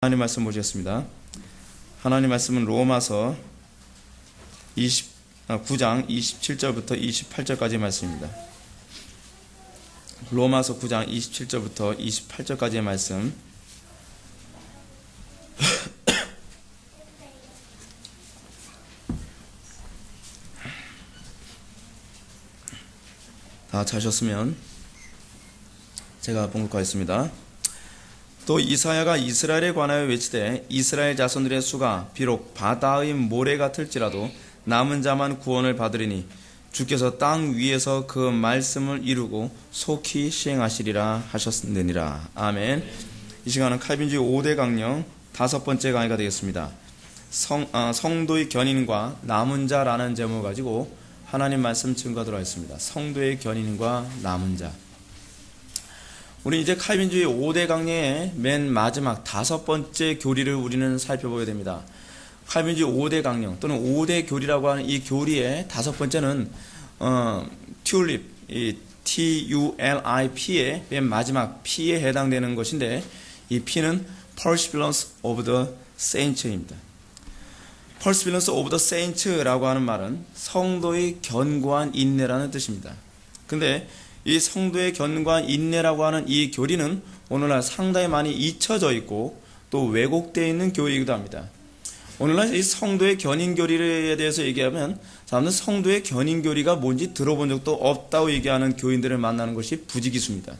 하나님 말씀 보시겠습니다. 하나님 말씀은 로마서 9장 27절부터 28절까지 말씀입니다. 로마서 9장 27절부터 28절까지의 말씀. 다 찾으셨으면 제가 봉독하겠습니다. 또 이사야가 이스라엘에 관하여 외치되 이스라엘 자손들의 수가 비록 바다의 모래 같을지라도 남은 자만 구원을 받으리니 주께서 땅 위에서 그 말씀을 이루고 속히 시행하시리라 하셨느니라. 아멘. 이 시간은 칼빈주의 5대 강령 5번째 강의가 되겠습니다. 성도의 견인과 남은 자라는 제목을 가지고 하나님 말씀 증거하도록 하겠습니다. 성도의 견인과 남은 자. 우리 이제 칼빈주의 5대 강령의 맨 마지막 5번째 교리를 우리는 살펴보게 됩니다. 칼빈주의 5대 강령 또는 5대 교리라고 하는 이 교리의 5번째는 튤립, 이 TULIP의 맨 마지막 P에 해당되는 것인데, 이 P는 Perseverance of the Saints입니다. Perseverance of the Saints라고 하는 말은 성도의 견고한 인내라는 뜻입니다. 근데 이 성도의 견고한 인내라고 하는 이 교리는 오늘날 상당히 많이 잊혀져 있고 또 왜곡되어 있는 교리이기도 합니다. 오늘날 이 성도의 견인 교리에 대해서 얘기하면 사람들은 성도의 견인 교리가 뭔지 들어본 적도 없다고 얘기하는 교인들을 만나는 것이 부지기수입니다.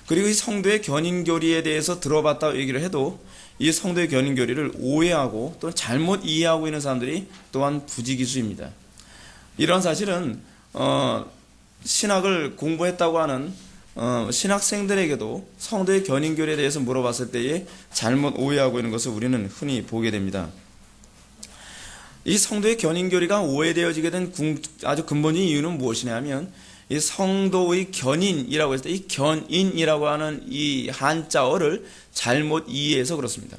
그리고 이 성도의 견인 교리에 대해서 들어봤다고 얘기를 해도 이 성도의 견인 교리를 오해하고 또 잘못 이해하고 있는 사람들이 또한 부지기수입니다. 이런 사실은 신학을 공부했다고 하는 신학생들에게도 성도의 견인교리에 대해서 물어봤을 때에 잘못 오해하고 있는 것을 우리는 흔히 보게 됩니다. 이 성도의 견인교리가 오해되어지게 된 아주 근본적인 이유는 무엇이냐면, 이 성도의 견인이라고 했을 때 이 견인이라고 하는 이 한자어를 잘못 이해해서 그렇습니다.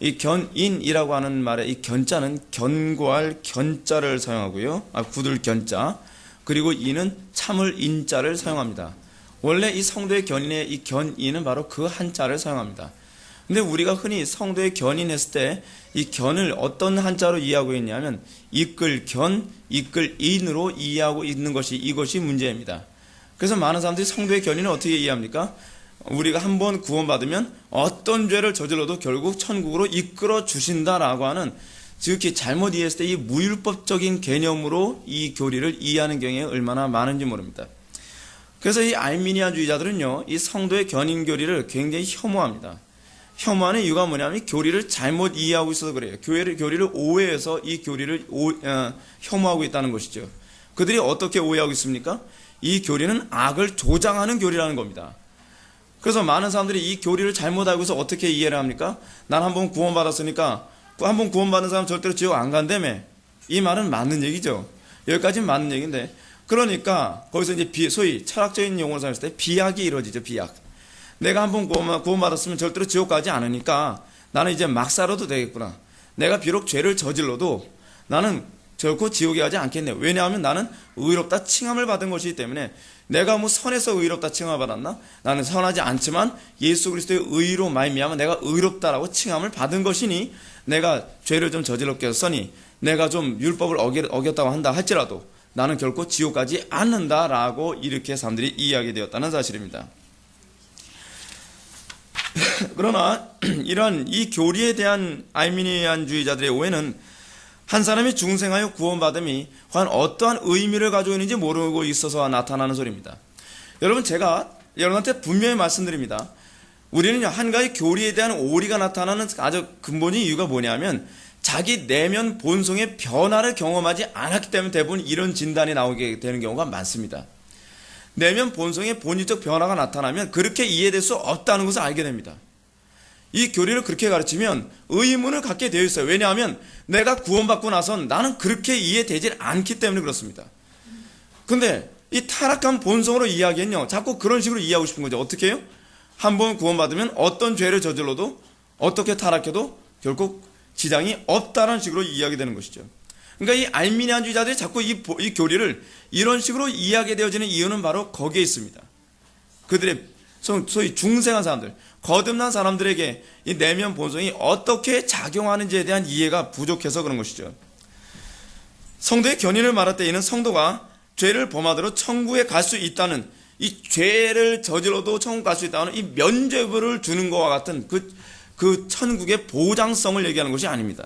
이 견인이라고 하는 말의 이 견자는 견고할 견자를 사용하고요. 굳을 견자. 그리고 이는 참을 인자를 사용합니다. 원래 이 성도의 견인의 이 견인은 바로 그 한자를 사용합니다. 근데 우리가 흔히 성도의 견인했을 때 이 견을 어떤 한자로 이해하고 있냐면 이끌 견, 이끌 인으로 이해하고 있는 것이 이것이 문제입니다. 그래서 많은 사람들이 성도의 견인을 어떻게 이해합니까? 우리가 한번 구원받으면 어떤 죄를 저질러도 결국 천국으로 이끌어 주신다라고 하는, 지극히 잘못 이해했을 때 이 무율법적인 개념으로 이 교리를 이해하는 경우에 얼마나 많은지 모릅니다. 그래서 이 알미니안주의자들은요, 이 성도의 견인 교리를 굉장히 혐오합니다. 혐오하는 이유가 뭐냐면 이 교리를 잘못 이해하고 있어서 그래요. 교리를 오해해서 이 교리를 혐오하고 있다는 것이죠. 그들이 어떻게 오해하고 있습니까? 이 교리는 악을 조장하는 교리라는 겁니다. 그래서 많은 사람들이 이 교리를 잘못 알고 있어서 어떻게 이해를 합니까? 난 한번 구원받았으니까 한번 구원받은 사람 절대로 지옥 안 간다며. 이 말은 맞는 얘기죠. 여기까지는 맞는 얘기인데, 그러니까 거기서 이제 소위 철학적인 용어를 사용했을 때 비약이 이루어지죠. 비약. 내가 한번 구원받았으면 절대로 지옥 가지 않으니까 나는 이제 막 살아도 되겠구나. 내가 비록 죄를 저질러도 나는 결코 지옥에 가지 않겠네. 왜냐하면 나는 의롭다 칭함을 받은 것이기 때문에. 내가 뭐 선해서 의롭다 칭함을 받았나? 나는 선하지 않지만 예수 그리스도의 의로 말미암아 내가 의롭다라고 칭함을 받은 것이니, 내가 죄를 좀 저질렀게 했으니, 내가 좀 율법을 어겼다고 한다 할지라도 나는 결코 지옥 가지 않는다라고 이렇게 사람들이 이해하게 되었다는 사실입니다. 그러나 이러한 이 교리에 대한 알미니안주의자들의 오해는 한 사람이 중생하여 구원받음이 과연 어떠한 의미를 가지고 있는지 모르고 있어서 나타나는 소리입니다. 여러분, 제가 여러분한테 분명히 말씀드립니다. 우리는 한 가지 교리에 대한 오리가 나타나는 아주 근본적인 이유가 뭐냐면, 자기 내면 본성의 변화를 경험하지 않았기 때문에 대부분 이런 진단이 나오게 되는 경우가 많습니다. 내면 본성의 본질적 변화가 나타나면 그렇게 이해될 수 없다는 것을 알게 됩니다. 이 교리를 그렇게 가르치면 의문을 갖게 되어 있어요. 왜냐하면 내가 구원받고 나선 나는 그렇게 이해되질 않기 때문에 그렇습니다. 근데 이 타락한 본성으로 이야기는요, 자꾸 그런 식으로 이해하고 싶은 거죠. 어떻게 해요? 한번 구원받으면 어떤 죄를 저질러도 어떻게 타락해도 결국 지장이 없다는 식으로 이해하게 되는 것이죠. 그러니까 이 알미니안주의자들이 자꾸 이 교리를 이런 식으로 이해하게 되어지는 이유는 바로 거기에 있습니다. 그들의 소위 중생한 사람들, 거듭난 사람들에게 이 내면 본성이 어떻게 작용하는지에 대한 이해가 부족해서 그런 것이죠. 성도의 견인을 말할 때 이는 성도가 죄를 범하더라도 천국에 갈 수 있다는, 이 죄를 저질러도 천국 갈 수 있다는 이 면죄부를 주는 것과 같은 그 천국의 보장성을 얘기하는 것이 아닙니다.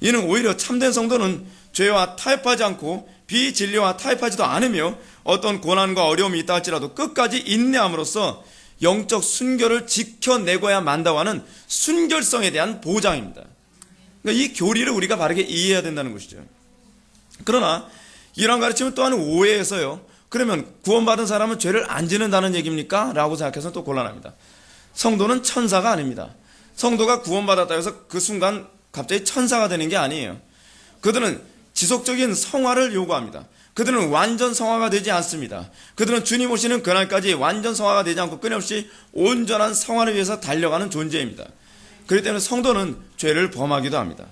이는 오히려 참된 성도는 죄와 타협하지 않고 비진리와 타협하지도 않으며 어떤 고난과 어려움이 있다 할지라도 끝까지 인내함으로써 영적 순결을 지켜내고야 만다고 하는 순결성에 대한 보장입니다. 그러니까 이 교리를 우리가 바르게 이해해야 된다는 것이죠. 그러나 이런 가르침은 또한 오해해서요, 그러면 구원받은 사람은 죄를 안 짓는다는 얘기입니까? 라고 생각해서 또 곤란합니다. 성도는 천사가 아닙니다. 성도가 구원받았다 해서 그 순간 갑자기 천사가 되는 게 아니에요. 그들은 지속적인 성화를 요구합니다. 그들은 완전 성화가 되지 않습니다. 그들은 주님 오시는 그날까지 완전 성화가 되지 않고 끊임없이 온전한 성화를 위해서 달려가는 존재입니다. 그렇기 때문에 성도는 죄를 범하기도 합니다.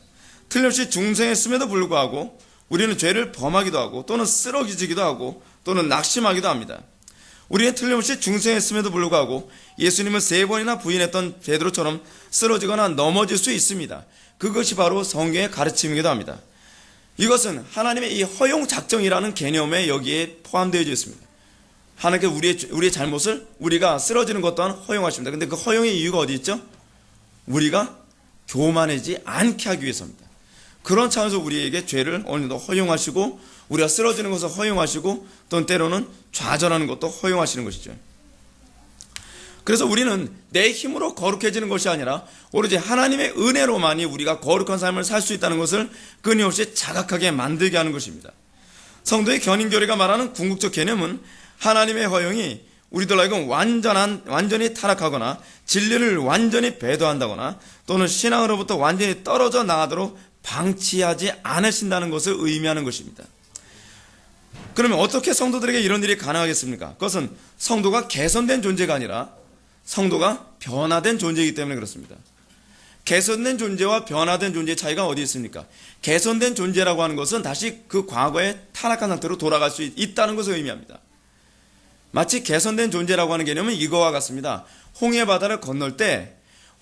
틀림없이 중생했음에도 불구하고 우리는 죄를 범하기도 하고 또는 쓰러지기도 하고 또는 낙심하기도 합니다. 우리는 틀림없이 중생했음에도 불구하고 예수님을 3번이나 부인했던 베드로처럼 쓰러지거나 넘어질 수 있습니다. 그것이 바로 성경의 가르침이기도 합니다. 이것은 하나님의 이 허용 작정이라는 개념에 여기에 포함되어 있습니다. 하나님께서 우리의 잘못을 우리가 쓰러지는 것 또한 허용하십니다. 근데 그 허용의 이유가 어디 있죠? 우리가 교만하지 않게 하기 위해서입니다. 그런 차원에서 우리에게 죄를 어느 정도 허용하시고 우리가 쓰러지는 것을 허용하시고 또는 때로는 좌절하는 것도 허용하시는 것이죠. 그래서 우리는 내 힘으로 거룩해지는 것이 아니라 오로지 하나님의 은혜로만이 우리가 거룩한 삶을 살 수 있다는 것을 끊임없이 자각하게 만들게 하는 것입니다. 성도의 견인교리가 말하는 궁극적 개념은 하나님의 허용이 우리들 하여금 완전히 타락하거나 진리를 완전히 배도한다거나 또는 신앙으로부터 완전히 떨어져 나가도록 방치하지 않으신다는 것을 의미하는 것입니다. 그러면 어떻게 성도들에게 이런 일이 가능하겠습니까? 그것은 성도가 개선된 존재가 아니라 성도가 변화된 존재이기 때문에 그렇습니다. 개선된 존재와 변화된 존재의 차이가 어디 있습니까? 개선된 존재라고 하는 것은 다시 그 과거의 타락한 상태로 돌아갈 수 있다는 것을 의미합니다. 마치 개선된 존재라고 하는 개념은 이거와 같습니다. 홍해 바다를 건널 때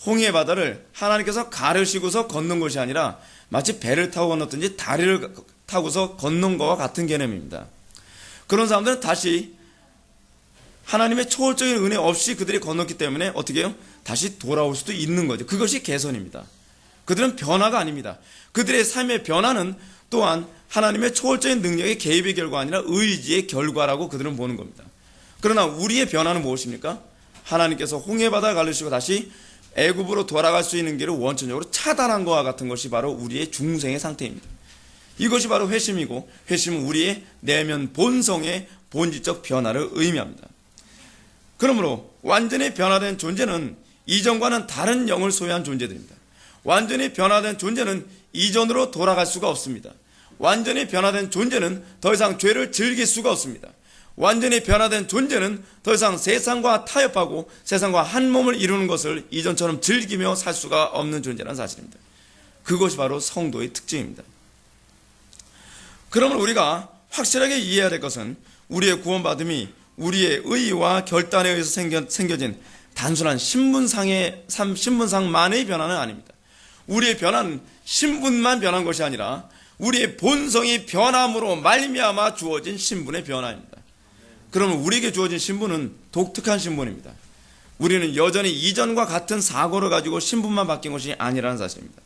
홍해 바다를 하나님께서 가르시고서 건넌 것이 아니라 마치 배를 타고 건넜든지 다리를 타고서 건넌 것과 같은 개념입니다. 그런 사람들은 다시 하나님의 초월적인 은혜 없이 그들이 건넜기 때문에 어떻게 해요? 다시 돌아올 수도 있는 거죠. 그것이 개선입니다. 그들은 변화가 아닙니다. 그들의 삶의 변화는 또한 하나님의 초월적인 능력의 개입의 결과가 아니라 의지의 결과라고 그들은 보는 겁니다. 그러나 우리의 변화는 무엇입니까? 하나님께서 홍해바다를 가르시고 다시 애굽으로 돌아갈 수 있는 길을 원천적으로 차단한 것과 같은 것이 바로 우리의 중생의 상태입니다. 이것이 바로 회심이고, 회심은 우리의 내면 본성의 본질적 변화를 의미합니다. 그러므로 완전히 변화된 존재는 이전과는 다른 영을 소유한 존재들입니다. 완전히 변화된 존재는 이전으로 돌아갈 수가 없습니다. 완전히 변화된 존재는 더 이상 죄를 즐길 수가 없습니다. 완전히 변화된 존재는 더 이상 세상과 타협하고 세상과 한 몸을 이루는 것을 이전처럼 즐기며 살 수가 없는 존재라는 사실입니다. 그것이 바로 성도의 특징입니다. 그러면 우리가 확실하게 이해해야 될 것은 우리의 구원받음이 우리의 의와 결단에 의해서 생겨진 단순한 신분상만의 변화는 아닙니다. 우리의 변화는 신분만 변한 것이 아니라 우리의 본성이 변함으로 말미암아 주어진 신분의 변화입니다. 그러면 우리에게 주어진 신분은 독특한 신분입니다. 우리는 여전히 이전과 같은 사고를 가지고 신분만 바뀐 것이 아니라는 사실입니다.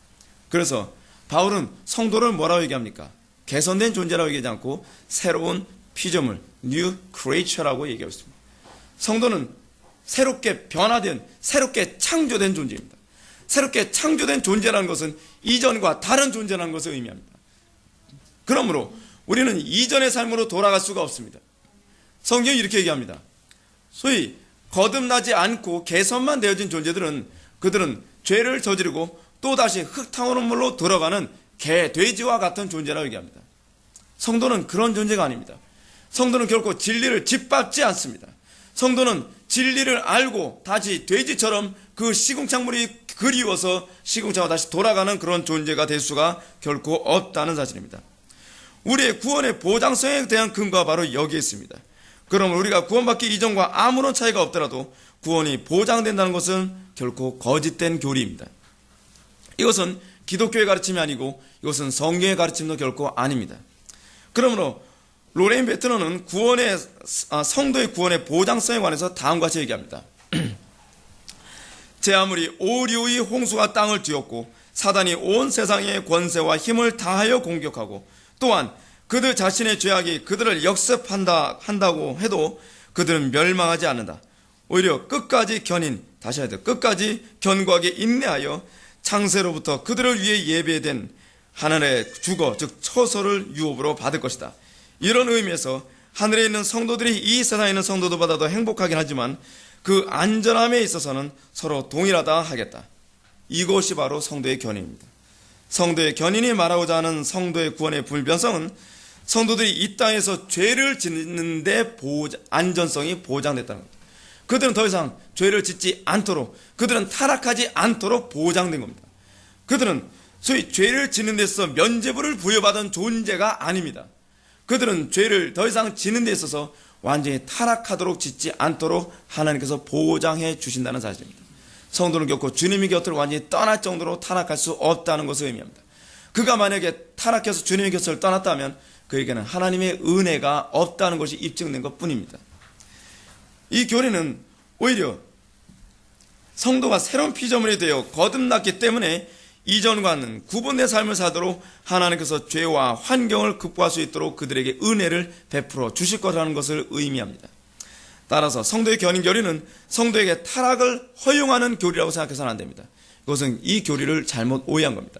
그래서 바울은 성도를 뭐라고 얘기합니까? 개선된 존재라고 얘기하지 않고 새로운 피조물, new creature라고 얘기하고 있습니다. 성도는 새롭게 변화된, 새롭게 창조된 존재입니다. 새롭게 창조된 존재라는 것은 이전과 다른 존재라는 것을 의미합니다. 그러므로 우리는 이전의 삶으로 돌아갈 수가 없습니다. 성경이 이렇게 얘기합니다. 소위 거듭나지 않고 개선만 되어진 존재들은 그들은 죄를 저지르고 또다시 흙탕물로 들어가는 개, 돼지와 같은 존재라고 얘기합니다. 성도는 그런 존재가 아닙니다. 성도는 결코 진리를 짓밟지 않습니다. 성도는 진리를 알고 다시 돼지처럼 그 시궁창물이 그리워서 시궁창으로 다시 돌아가는 그런 존재가 될 수가 결코 없다는 사실입니다. 우리의 구원의 보장성에 대한 근거가 바로 여기에 있습니다. 그럼 우리가 구원받기 이전과 아무런 차이가 없더라도 구원이 보장된다는 것은 결코 거짓된 교리입니다. 이것은 기독교의 가르침이 아니고 이것은 성경의 가르침도 결코 아닙니다. 그러므로 로레인 베트너는 성도의 구원의 보장성에 관해서 다음과 같이 얘기합니다. 제 아무리 오류의 홍수가 땅을 뒤엎고 사단이 온 세상의 권세와 힘을 다하여 공격하고 또한 그들 자신의 죄악이 그들을 역습한다고 해도 그들은 멸망하지 않는다. 오히려 끝까지 끝까지 견고하게 인내하여 창세로부터 그들을 위해 예배된 하늘의 주거 즉 처소를 유업으로 받을 것이다. 이런 의미에서 하늘에 있는 성도들이 이 세상에 있는 성도들보다 더 행복하긴 하지만 그 안전함에 있어서는 서로 동일하다 하겠다. 이것이 바로 성도의 견인입니다. 성도의 견인이 말하고자 하는 성도의 구원의 불변성은 성도들이 이 땅에서 죄를 짓는데 안전성이 보장됐다는 겁니다. 그들은 더 이상 죄를 짓지 않도록, 그들은 타락하지 않도록 보장된 겁니다. 그들은 소위 죄를 짓는 데서 면죄부를 부여받은 존재가 아닙니다. 그들은 죄를 더 이상 짓는 데 있어서 완전히 타락하도록 짓지 않도록 하나님께서 보장해 주신다는 사실입니다. 성도는 결코 주님의 곁을 완전히 떠날 정도로 타락할 수 없다는 것을 의미합니다. 그가 만약에 타락해서 주님의 곁을 떠났다면 그에게는 하나님의 은혜가 없다는 것이 입증된 것 뿐입니다. 이 교리는 오히려 성도가 새로운 피조물이 되어 거듭났기 때문에 이전과는 구분된 삶을 살도록 하나님께서 죄와 환경을 극복할 수 있도록 그들에게 은혜를 베풀어 주실 거라는 것을 의미합니다. 따라서 성도의 견인 교리는 성도에게 타락을 허용하는 교리라고 생각해서는 안 됩니다. 이것은 이 교리를 잘못 오해한 겁니다.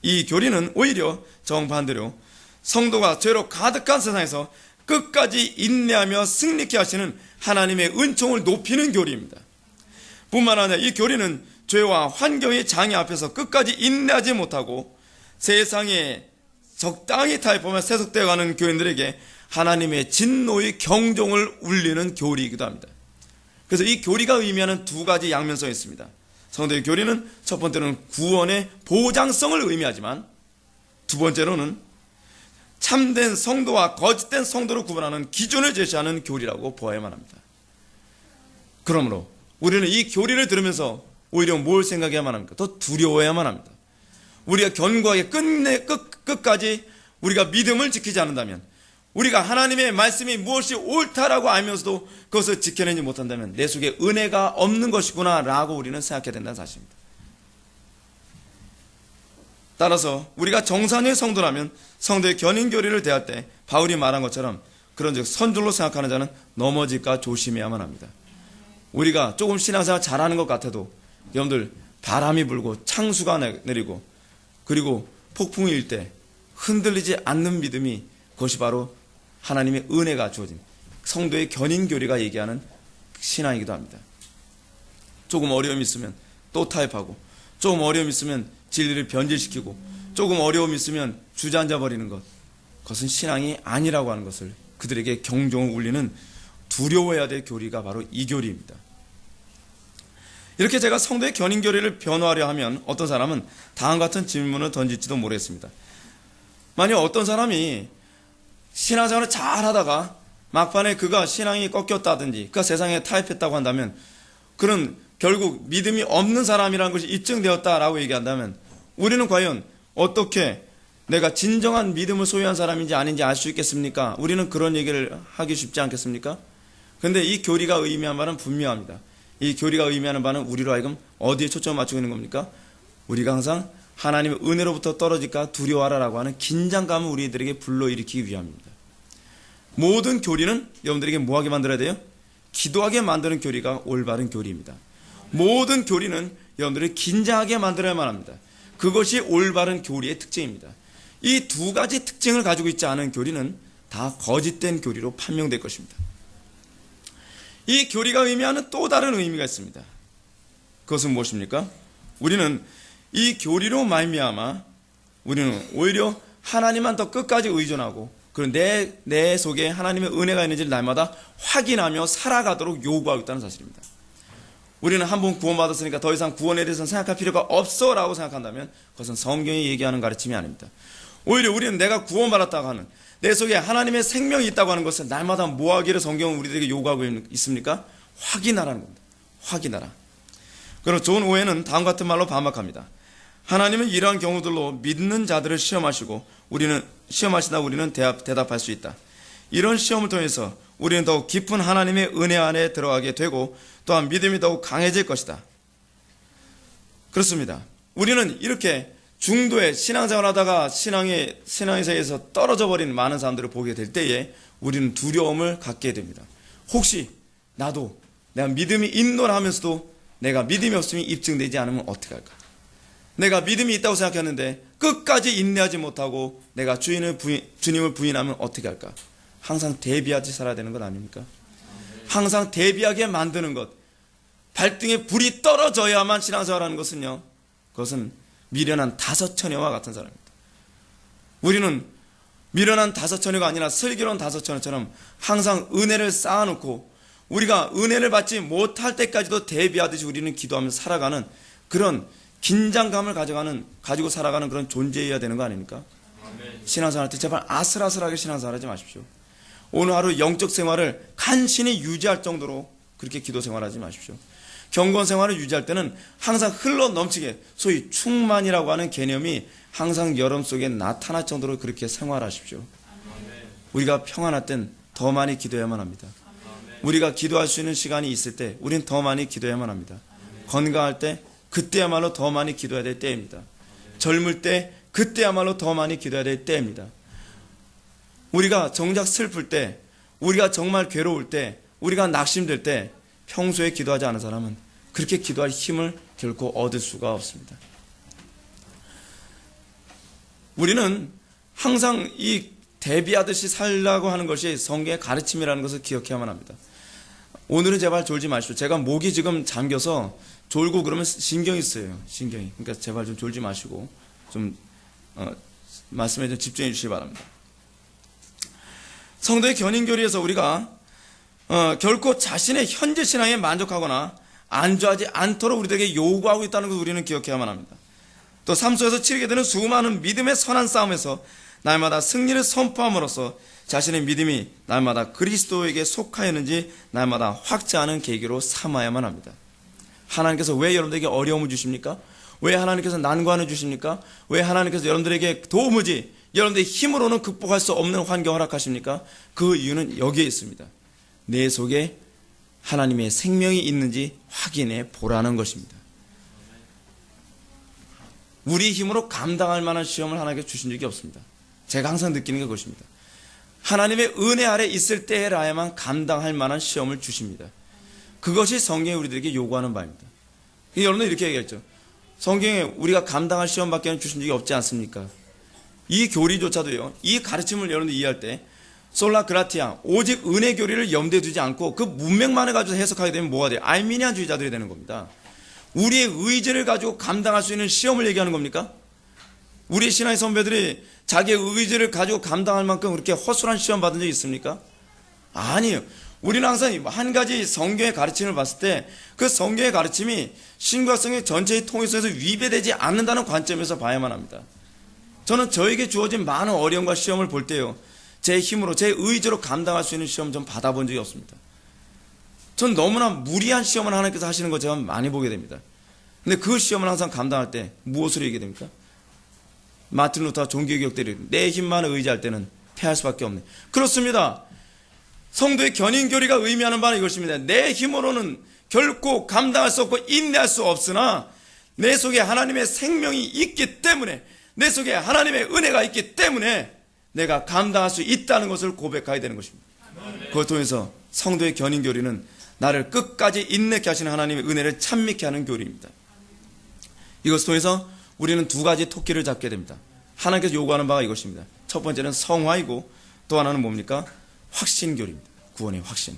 이 교리는 오히려 정반대로 성도가 죄로 가득한 세상에서 끝까지 인내하며 승리케 하시는 하나님의 은총을 높이는 교리입니다. 뿐만 아니라 이 교리는 죄와 환경의 장애 앞에서 끝까지 인내하지 못하고 세상에 적당히 타협하며 세속되어가는 교인들에게 하나님의 진노의 경종을 울리는 교리이기도 합니다. 그래서 이 교리가 의미하는 두 가지 양면성이 있습니다. 성도의 교리는 첫 번째로는 구원의 보장성을 의미하지만 두 번째로는 참된 성도와 거짓된 성도를 구분하는 기준을 제시하는 교리라고 보아야만 합니다. 그러므로 우리는 이 교리를 들으면서 오히려 뭘 생각해야만 합니까? 더 두려워야만 합니다. 우리가 견고하게 끝까지 우리가 믿음을 지키지 않는다면, 우리가 하나님의 말씀이 무엇이 옳다라고 알면서도 그것을 지켜내지 못한다면 내 속에 은혜가 없는 것이구나 라고 우리는 생각해야 된다는 사실입니다. 따라서 우리가 정상의 성도라면 성도의 견인교리를 대할 때 바울이 말한 것처럼 그런즉 선줄로 생각하는 자는 넘어질까 조심해야만 합니다. 우리가 조금 신앙생활 잘하는 것 같아도 여러분들 바람이 불고 창수가 내리고 그리고 폭풍이 일 때 흔들리지 않는 믿음이, 그것이 바로 하나님의 은혜가 주어진 성도의 견인교리가 얘기하는 신앙이기도 합니다. 조금 어려움이 있으면 또 타협하고, 조금 어려움이 있으면 진리를 변질시키고, 조금 어려움이 있으면 주저앉아 버리는 것, 그것은 신앙이 아니라고 하는 것을 그들에게 경종을 울리는 두려워해야 될 교리가 바로 이 교리입니다. 이렇게 제가 성도의 견인교리를 변화하려 하면 어떤 사람은 다음 같은 질문을 던질지도 모르겠습니다. 만약 어떤 사람이 신앙생활을 잘 하다가 막판에 그가 신앙이 꺾였다든지 그가 세상에 타협했다고 한다면, 그는 결국 믿음이 없는 사람이라는 것이 입증되었다라고 얘기한다면 우리는 과연 어떻게 내가 진정한 믿음을 소유한 사람인지 아닌지 알 수 있겠습니까? 우리는 그런 얘기를 하기 쉽지 않겠습니까? 그런데 이 교리가 의미하는 바는 분명합니다. 이 교리가 의미하는 바는 우리로 하여금 어디에 초점을 맞추고 있는 겁니까? 우리가 항상 하나님의 은혜로부터 떨어질까 두려워하라라고 하는 긴장감을 우리들에게 불러일으키기 위함입니다. 모든 교리는 여러분들에게 뭐하게 만들어야 돼요? 기도하게 만드는 교리가 올바른 교리입니다. 모든 교리는 여러분들을 긴장하게 만들어야만 합니다. 그것이 올바른 교리의 특징입니다. 이 두 가지 특징을 가지고 있지 않은 교리는 다 거짓된 교리로 판명될 것입니다. 이 교리가 의미하는 또 다른 의미가 있습니다. 그것은 무엇입니까? 우리는 이 교리로 말미암아 우리는 오히려 하나님만 더 끝까지 의존하고, 그리고 내 속에 하나님의 은혜가 있는지를 날마다 확인하며 살아가도록 요구하고 있다는 사실입니다. 우리는 한 번 구원받았으니까 더 이상 구원에 대해서는 생각할 필요가 없어 라고 생각한다면 그것은 성경이 얘기하는 가르침이 아닙니다. 오히려 우리는 내가 구원받았다고 하는, 내 속에 하나님의 생명이 있다고 하는 것을 날마다 뭐하기를 성경은 우리들에게 요구하고 있습니까? 확인하라는 겁니다. 확인하라. 그리고 존 오웬은 다음과 같은 말로 반박합니다. 하나님은 이러한 경우들로 믿는 자들을 시험하시다 우리는 대답할 수 있다. 이런 시험을 통해서 우리는 더욱 깊은 하나님의 은혜 안에 들어가게 되고 또한 믿음이 더욱 강해질 것이다. 그렇습니다. 우리는 이렇게 중도에 신앙생활 하다가 신앙의 세계에서 떨어져 버리는 많은 사람들을 보게 될 때에 우리는 두려움을 갖게 됩니다. 혹시 나도 내가 믿음이 있노라 하면서도 내가 믿음이 없음이 입증되지 않으면 어떻게 할까? 내가 믿음이 있다고 생각했는데 끝까지 인내하지 못하고 내가 주님을 부인하면 어떻게 할까? 항상 대비하지 살아야 되는 것 아닙니까? 항상 대비하게 만드는 것. 발등에 불이 떨어져야만 신앙생활하는 것은요, 그것은 미련한 다섯처녀와 같은 사람입니다. 우리는 미련한 다섯처녀가 아니라 슬기로운 다섯처녀처럼 항상 은혜를 쌓아놓고 우리가 은혜를 받지 못할 때까지도 대비하듯이 우리는 기도하면서 살아가는 그런 긴장감을 가지고 살아가는 그런 존재여야 되는 거 아닙니까? 신앙생활 할 때 제발 아슬아슬하게 신앙생활하지 마십시오. 오늘 하루 영적 생활을 간신히 유지할 정도로 그렇게 기도 생활하지 마십시오. 경건 생활을 유지할 때는 항상 흘러 넘치게 소위 충만이라고 하는 개념이 항상 여러분 속에 나타날 정도로 그렇게 생활하십시오. 우리가 평안할 땐 더 많이 기도해야만 합니다. 우리가 기도할 수 있는 시간이 있을 때 우린 더 많이 기도해야만 합니다. 건강할 때 그때야말로 더 많이 기도해야 될 때입니다. 젊을 때 그때야말로 더 많이 기도해야 될 때입니다. 우리가 정작 슬플 때, 우리가 정말 괴로울 때, 우리가 낙심될 때 평소에 기도하지 않은 사람은 그렇게 기도할 힘을 결코 얻을 수가 없습니다. 우리는 항상 이 대비하듯이 살라고 하는 것이 성경의 가르침이라는 것을 기억해야만 합니다. 오늘은 제발 졸지 마십시오. 제가 목이 지금 잠겨서 졸고 그러면 신경이 쓰여요. 신경이. 그러니까 제발 좀 졸지 마시고 좀 말씀에 좀 집중해 주시기 바랍니다. 성도의 견인교리에서 우리가 결코 자신의 현재 신앙에 만족하거나 안주하지 않도록 우리들에게 요구하고 있다는 것을 우리는 기억해야만 합니다. 또 삶 속에서 치르게 되는 수많은 믿음의 선한 싸움에서 날마다 승리를 선포함으로써 자신의 믿음이 날마다 그리스도에게 속하였는지 날마다 확증하는 계기로 삼아야만 합니다. 하나님께서 왜 여러분들에게 어려움을 주십니까? 왜 하나님께서 난관을 주십니까? 왜 하나님께서 여러분들에게 도무지 여러분들의 힘으로는 극복할 수 없는 환경을 허락하십니까? 그 이유는 여기에 있습니다. 내 속에 하나님의 생명이 있는지 확인해 보라는 것입니다. 우리 힘으로 감당할 만한 시험을 하나님께 주신 적이 없습니다. 제가 항상 느끼는 게 그것입니다. 하나님의 은혜 아래 있을 때라야만 감당할 만한 시험을 주십니다. 그것이 성경이 우리들에게 요구하는 바입니다. 여러분들 이렇게 얘기했죠. 성경에 우리가 감당할 시험밖에 주신 적이 없지 않습니까? 이 교리조차도요, 이 가르침을 여러분들 이해할 때 솔라 그라티아, 오직 은혜 교리를 염두에 두지 않고 그 문맥만을 가지고 해석하게 되면 뭐가 돼요? 알미니안주의자들이 되는 겁니다. 우리의 의지를 가지고 감당할 수 있는 시험을 얘기하는 겁니까? 우리 신앙의 선배들이 자기의 의지를 가지고 감당할 만큼 그렇게 허술한 시험 받은 적이 있습니까? 아니에요. 우리는 항상 한 가지 성경의 가르침을 봤을 때 그 성경의 가르침이 신과 성경 전체의 통일성에서 위배되지 않는다는 관점에서 봐야만 합니다. 저는 저에게 주어진 많은 어려움과 시험을 볼 때요, 제 힘으로 제 의지로 감당할 수 있는 시험 좀 받아본 적이 없습니다. 전 너무나 무리한 시험을 하나님께서 하시는 거 제가 많이 보게 됩니다. 근데 그 시험을 항상 감당할 때 무엇으로 이기게 됩니까? 마틴 루터 종교개혁들이 내 힘만 의지할 때는 패할 수밖에 없네. 그렇습니다. 성도의 견인교리가 의미하는 바는 이것입니다. 내 힘으로는 결코 감당할 수 없고 인내할 수 없으나 내 속에 하나님의 생명이 있기 때문에, 내 속에 하나님의 은혜가 있기 때문에 내가 감당할 수 있다는 것을 고백해야 되는 것입니다. 그걸 통해서 성도의 견인교리는 나를 끝까지 인내케 하시는 하나님의 은혜를 찬미케 하는 교리입니다. 이것을 통해서 우리는 두 가지 토끼를 잡게 됩니다. 하나님께서 요구하는 바가 이것입니다. 첫 번째는 성화이고 또 하나는 뭡니까? 확신교리입니다. 구원의 확신.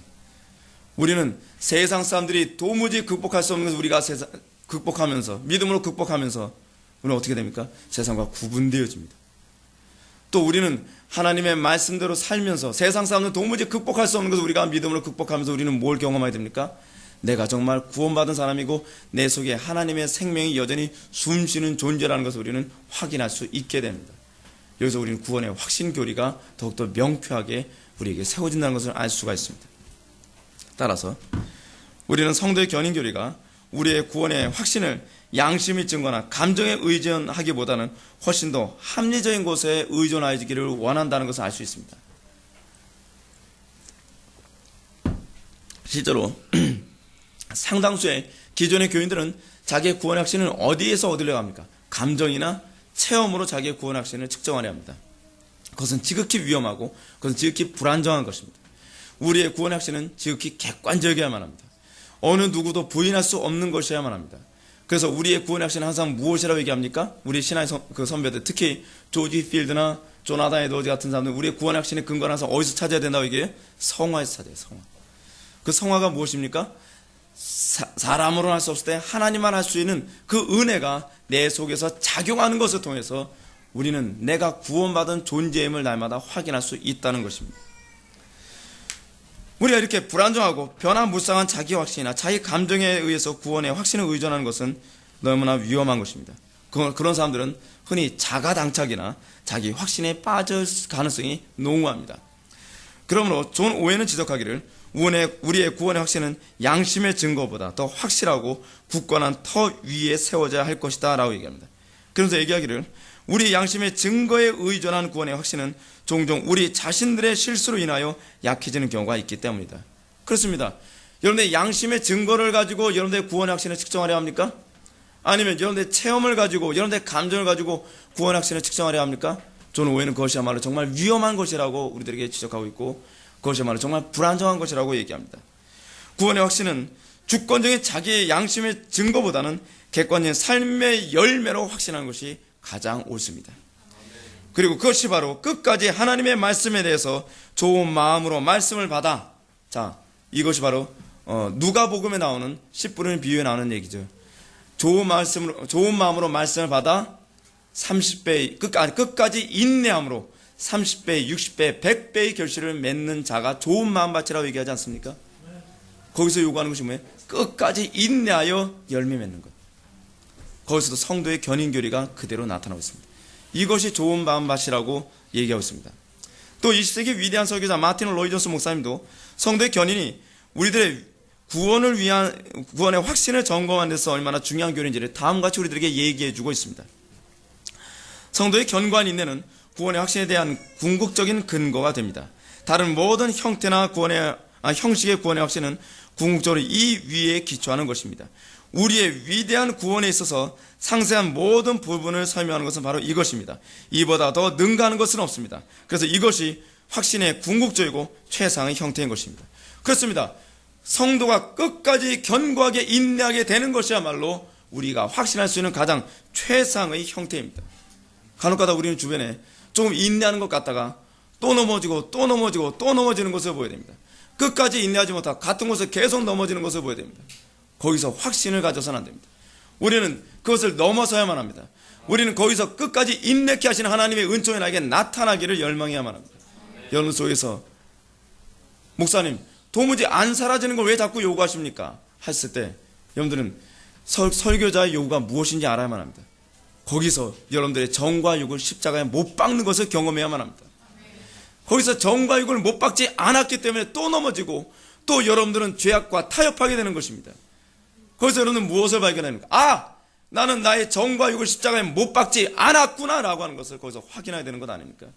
우리는 세상 사람들이 도무지 극복할 수 없는 것을 우리가 극복하면서, 믿음으로 극복하면서 우리는 어떻게 됩니까? 세상과 구분되어집니다. 또 우리는 하나님의 말씀대로 살면서 세상 사람들은 도무지 극복할 수 없는 것을 우리가 믿음으로 극복하면서 우리는 뭘 경험하게 됩니까? 내가 정말 구원받은 사람이고 내 속에 하나님의 생명이 여전히 숨쉬는 존재라는 것을 우리는 확인할 수 있게 됩니다. 여기서 우리는 구원의 확신 교리가 더욱더 명쾌하게 우리에게 세워진다는 것을 알 수가 있습니다. 따라서 우리는 성도의 견인 교리가 우리의 구원의 확신을 양심이 증거나 감정에 의존하기보다는 훨씬 더 합리적인 곳에 의존하기를 원한다는 것을 알 수 있습니다. 실제로 상당수의 기존의 교인들은 자기의 구원의 확신을 어디에서 얻으려고 합니까? 감정이나 체험으로 자기의 구원의 확신을 측정하려 합니다. 그것은 지극히 위험하고 그것은 지극히 불안정한 것입니다. 우리의 구원의 확신은 지극히 객관적이어야만 합니다. 어느 누구도 부인할 수 없는 것이어야만 합니다. 그래서 우리의 구원의 확신은 항상 무엇이라고 얘기합니까? 우리 신앙의 선배들, 특히 조지 필드나 조나단 에드워즈 같은 사람들, 우리의 구원의 확신의 근거는 항상 어디서 찾아야 된다고 얘기해요? 성화에서 찾아요. 성화. 그 성화가 무엇입니까? 사람으로는 할 수 없을 때 하나님만 할 수 있는 그 은혜가 내 속에서 작용하는 것을 통해서 우리는 내가 구원받은 존재임을 날마다 확인할 수 있다는 것입니다. 우리가 이렇게 불안정하고 변화무쌍한 자기 확신이나 자기 감정에 의해서 구원의 확신을 의존하는 것은 너무나 위험한 것입니다. 그런 사람들은 흔히 자가당착이나 자기 확신에 빠질 가능성이 농후합니다. 그러므로 존 오웬은 지적하기를 우리의 구원의 확신은 양심의 증거보다 더 확실하고 굳건한 터 위에 세워져야 할 것이다 라고 얘기합니다. 그래서 얘기하기를 우리 양심의 증거에 의존한 구원의 확신은 종종 우리 자신들의 실수로 인하여 약해지는 경우가 있기 때문이다. 그렇습니다. 여러분의 양심의 증거를 가지고 여러분의 구원의 확신을 측정하려 합니까? 아니면 여러분의 체험을 가지고 여러분의 감정을 가지고 구원의 확신을 측정하려 합니까? 존 오웬은 그것이야말로 정말 위험한 것이라고 우리들에게 지적하고 있고 그것이야말로 정말 불안정한 것이라고 얘기합니다. 구원의 확신은 주권적인 자기의 양심의 증거보다는 객관적인 삶의 열매로 확신하는 것이 가장 옳습니다. 그리고 그것이 바로 끝까지 하나님의 말씀에 대해서 좋은 마음으로 말씀을 받아. 자, 이것이 바로 누가복음에 나오는 10분의 비유에 나오는 얘기죠. 좋은 마음으로 말씀을 받아 30배 끝까지 인내함으로 30배, 60배, 100배의 결실을 맺는 자가 좋은 마음밭이라고 얘기하지 않습니까? 거기서 요구하는 것이 뭐예요? 끝까지 인내하여 열매 맺는 것. 거기서도 성도의 견인교리가 그대로 나타나고 있습니다. 이것이 좋은 마음밭이라고 얘기하고 있습니다. 또 20세기 위대한 설교자 마틴 로이 존스 목사님도 성도의 견인이 우리들의 구원의 확신을 점검하는 데서 얼마나 중요한 교리인지를 다음같이 우리들에게 얘기해주고 있습니다. 성도의 견고한 인내는 구원의 확신에 대한 궁극적인 근거가 됩니다. 다른 모든 형식의 구원의 확신은 궁극적으로 이 위에 기초하는 것입니다. 우리의 위대한 구원에 있어서 상세한 모든 부분을 설명하는 것은 바로 이것입니다. 이보다 더 능가하는 것은 없습니다. 그래서 이것이 확신의 궁극적이고 최상의 형태인 것입니다. 그렇습니다. 성도가 끝까지 견고하게 인내하게 되는 것이야말로 우리가 확신할 수 있는 가장 최상의 형태입니다. 간혹가다 우리는 주변에 조금 인내하는 것 같다가 또 넘어지고 또 넘어지고 또 넘어지는 것을 보여야 됩니다. 끝까지 인내하지 못하고 같은 곳에 계속 넘어지는 것을 보여야 됩니다. 거기서 확신을 가져서는 안 됩니다. 우리는 그것을 넘어서야만 합니다. 우리는 거기서 끝까지 인내케 하시는 하나님의 은총이 나에게 나타나기를 열망해야만 합니다. 여러분 속에서 목사님 도무지 안 사라지는 걸 왜 자꾸 요구하십니까? 했을 때 여러분들은 설교자의 요구가 무엇인지 알아야만 합니다. 거기서 여러분들의 정과 육을 십자가에 못 박는 것을 경험해야만 합니다. 거기서 정과 육을 못 박지 않았기 때문에 또 넘어지고 또 여러분들은 죄악과 타협하게 되는 것입니다. 거기서 여러분은 무엇을 발견합니까? 아! 나는 나의 정과 육을 십자가에 못 박지 않았구나 라고 하는 것을 거기서 확인해야 되는 것 아닙니까?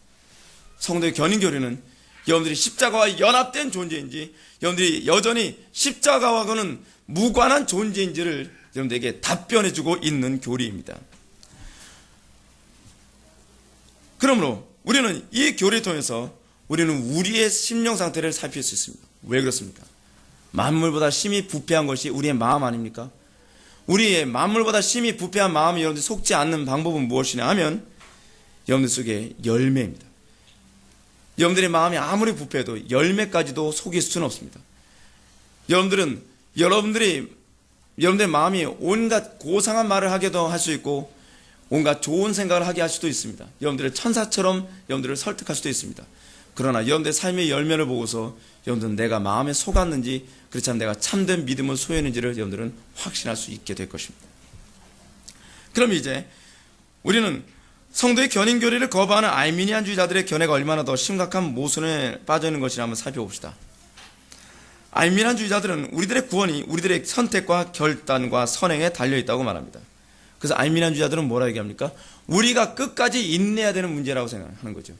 성도의 견인교리는 여러분들이 십자가와 연합된 존재인지 여러분들이 여전히 십자가와는 무관한 존재인지를 여러분들에게 답변해주고 있는 교리입니다. 그러므로 우리는 이 교리를 통해서 우리는 우리의 심령 상태를 살필 수 있습니다. 왜 그렇습니까? 만물보다 심히 부패한 것이 우리의 마음 아닙니까? 우리의 만물보다 심히 부패한 마음이 여러분들 속지 않는 방법은 무엇이냐 하면 여러분들 속에 열매입니다. 여러분들의 마음이 아무리 부패해도 열매까지도 속일 수는 없습니다. 여러분들의 마음이 온갖 고상한 말을 하게도 할 수 있고 온갖 좋은 생각을 하게 할 수도 있습니다. 여러분들의 천사처럼 여러분들을 설득할 수도 있습니다. 그러나 여러분들의 삶의 열매를 보고서 여러분들은 내가 마음에 속았는지 그렇지 않으면 내가 참된 믿음을 소유했는지를 여러분들은 확신할 수 있게 될 것입니다. 그럼 이제 우리는 성도의 견인교리를 거부하는 알미니안주의자들의 견해가 얼마나 더 심각한 모순에 빠져 있는 것이라 한번 살펴봅시다. 알미니안주의자들은 우리들의 구원이 우리들의 선택과 결단과 선행에 달려있다고 말합니다. 그래서 알미니안주의자들은 뭐라 얘기합니까? 우리가 끝까지 인내해야 되는 문제라고 생각하는 거죠.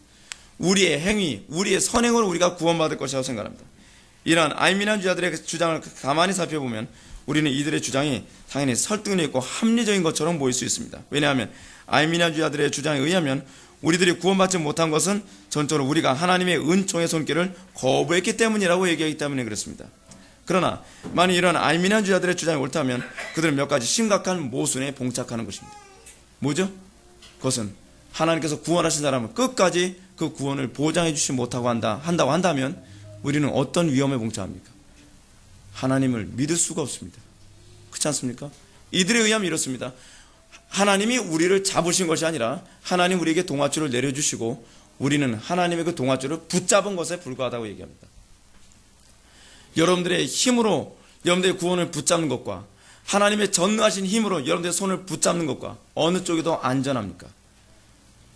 우리의 행위, 우리의 선행으로 우리가 구원받을 것이라고 생각합니다. 이러한 알미니안주의자들의 주장을 가만히 살펴보면 우리는 이들의 주장이 당연히 설득력 있고 합리적인 것처럼 보일 수 있습니다. 왜냐하면 알미니안주의자들의 주장에 의하면 우리들이 구원받지 못한 것은 전적으로 우리가 하나님의 은총의 손길을 거부했기 때문이라고 얘기하기 때문에 그렇습니다. 그러나 만약 이런 알미니안주의자들의 주장이 옳다면 그들은 몇 가지 심각한 모순에 봉착하는 것입니다. 뭐죠? 그것은 하나님께서 구원하신 사람은 끝까지 그 구원을 보장해 주지 못하고 한다고 한다면 우리는 어떤 위험에 봉착합니까? 하나님을 믿을 수가 없습니다. 그렇지 않습니까? 이들에 의하면 이렇습니다. 하나님이 우리를 잡으신 것이 아니라 하나님 우리에게 동아줄을 내려주시고 우리는 하나님의 그 동아줄을 붙잡은 것에 불과하다고 얘기합니다. 여러분들의 힘으로 여러분들의 구원을 붙잡는 것과 하나님의 전능하신 힘으로 여러분들의 손을 붙잡는 것과 어느 쪽이 더 안전합니까?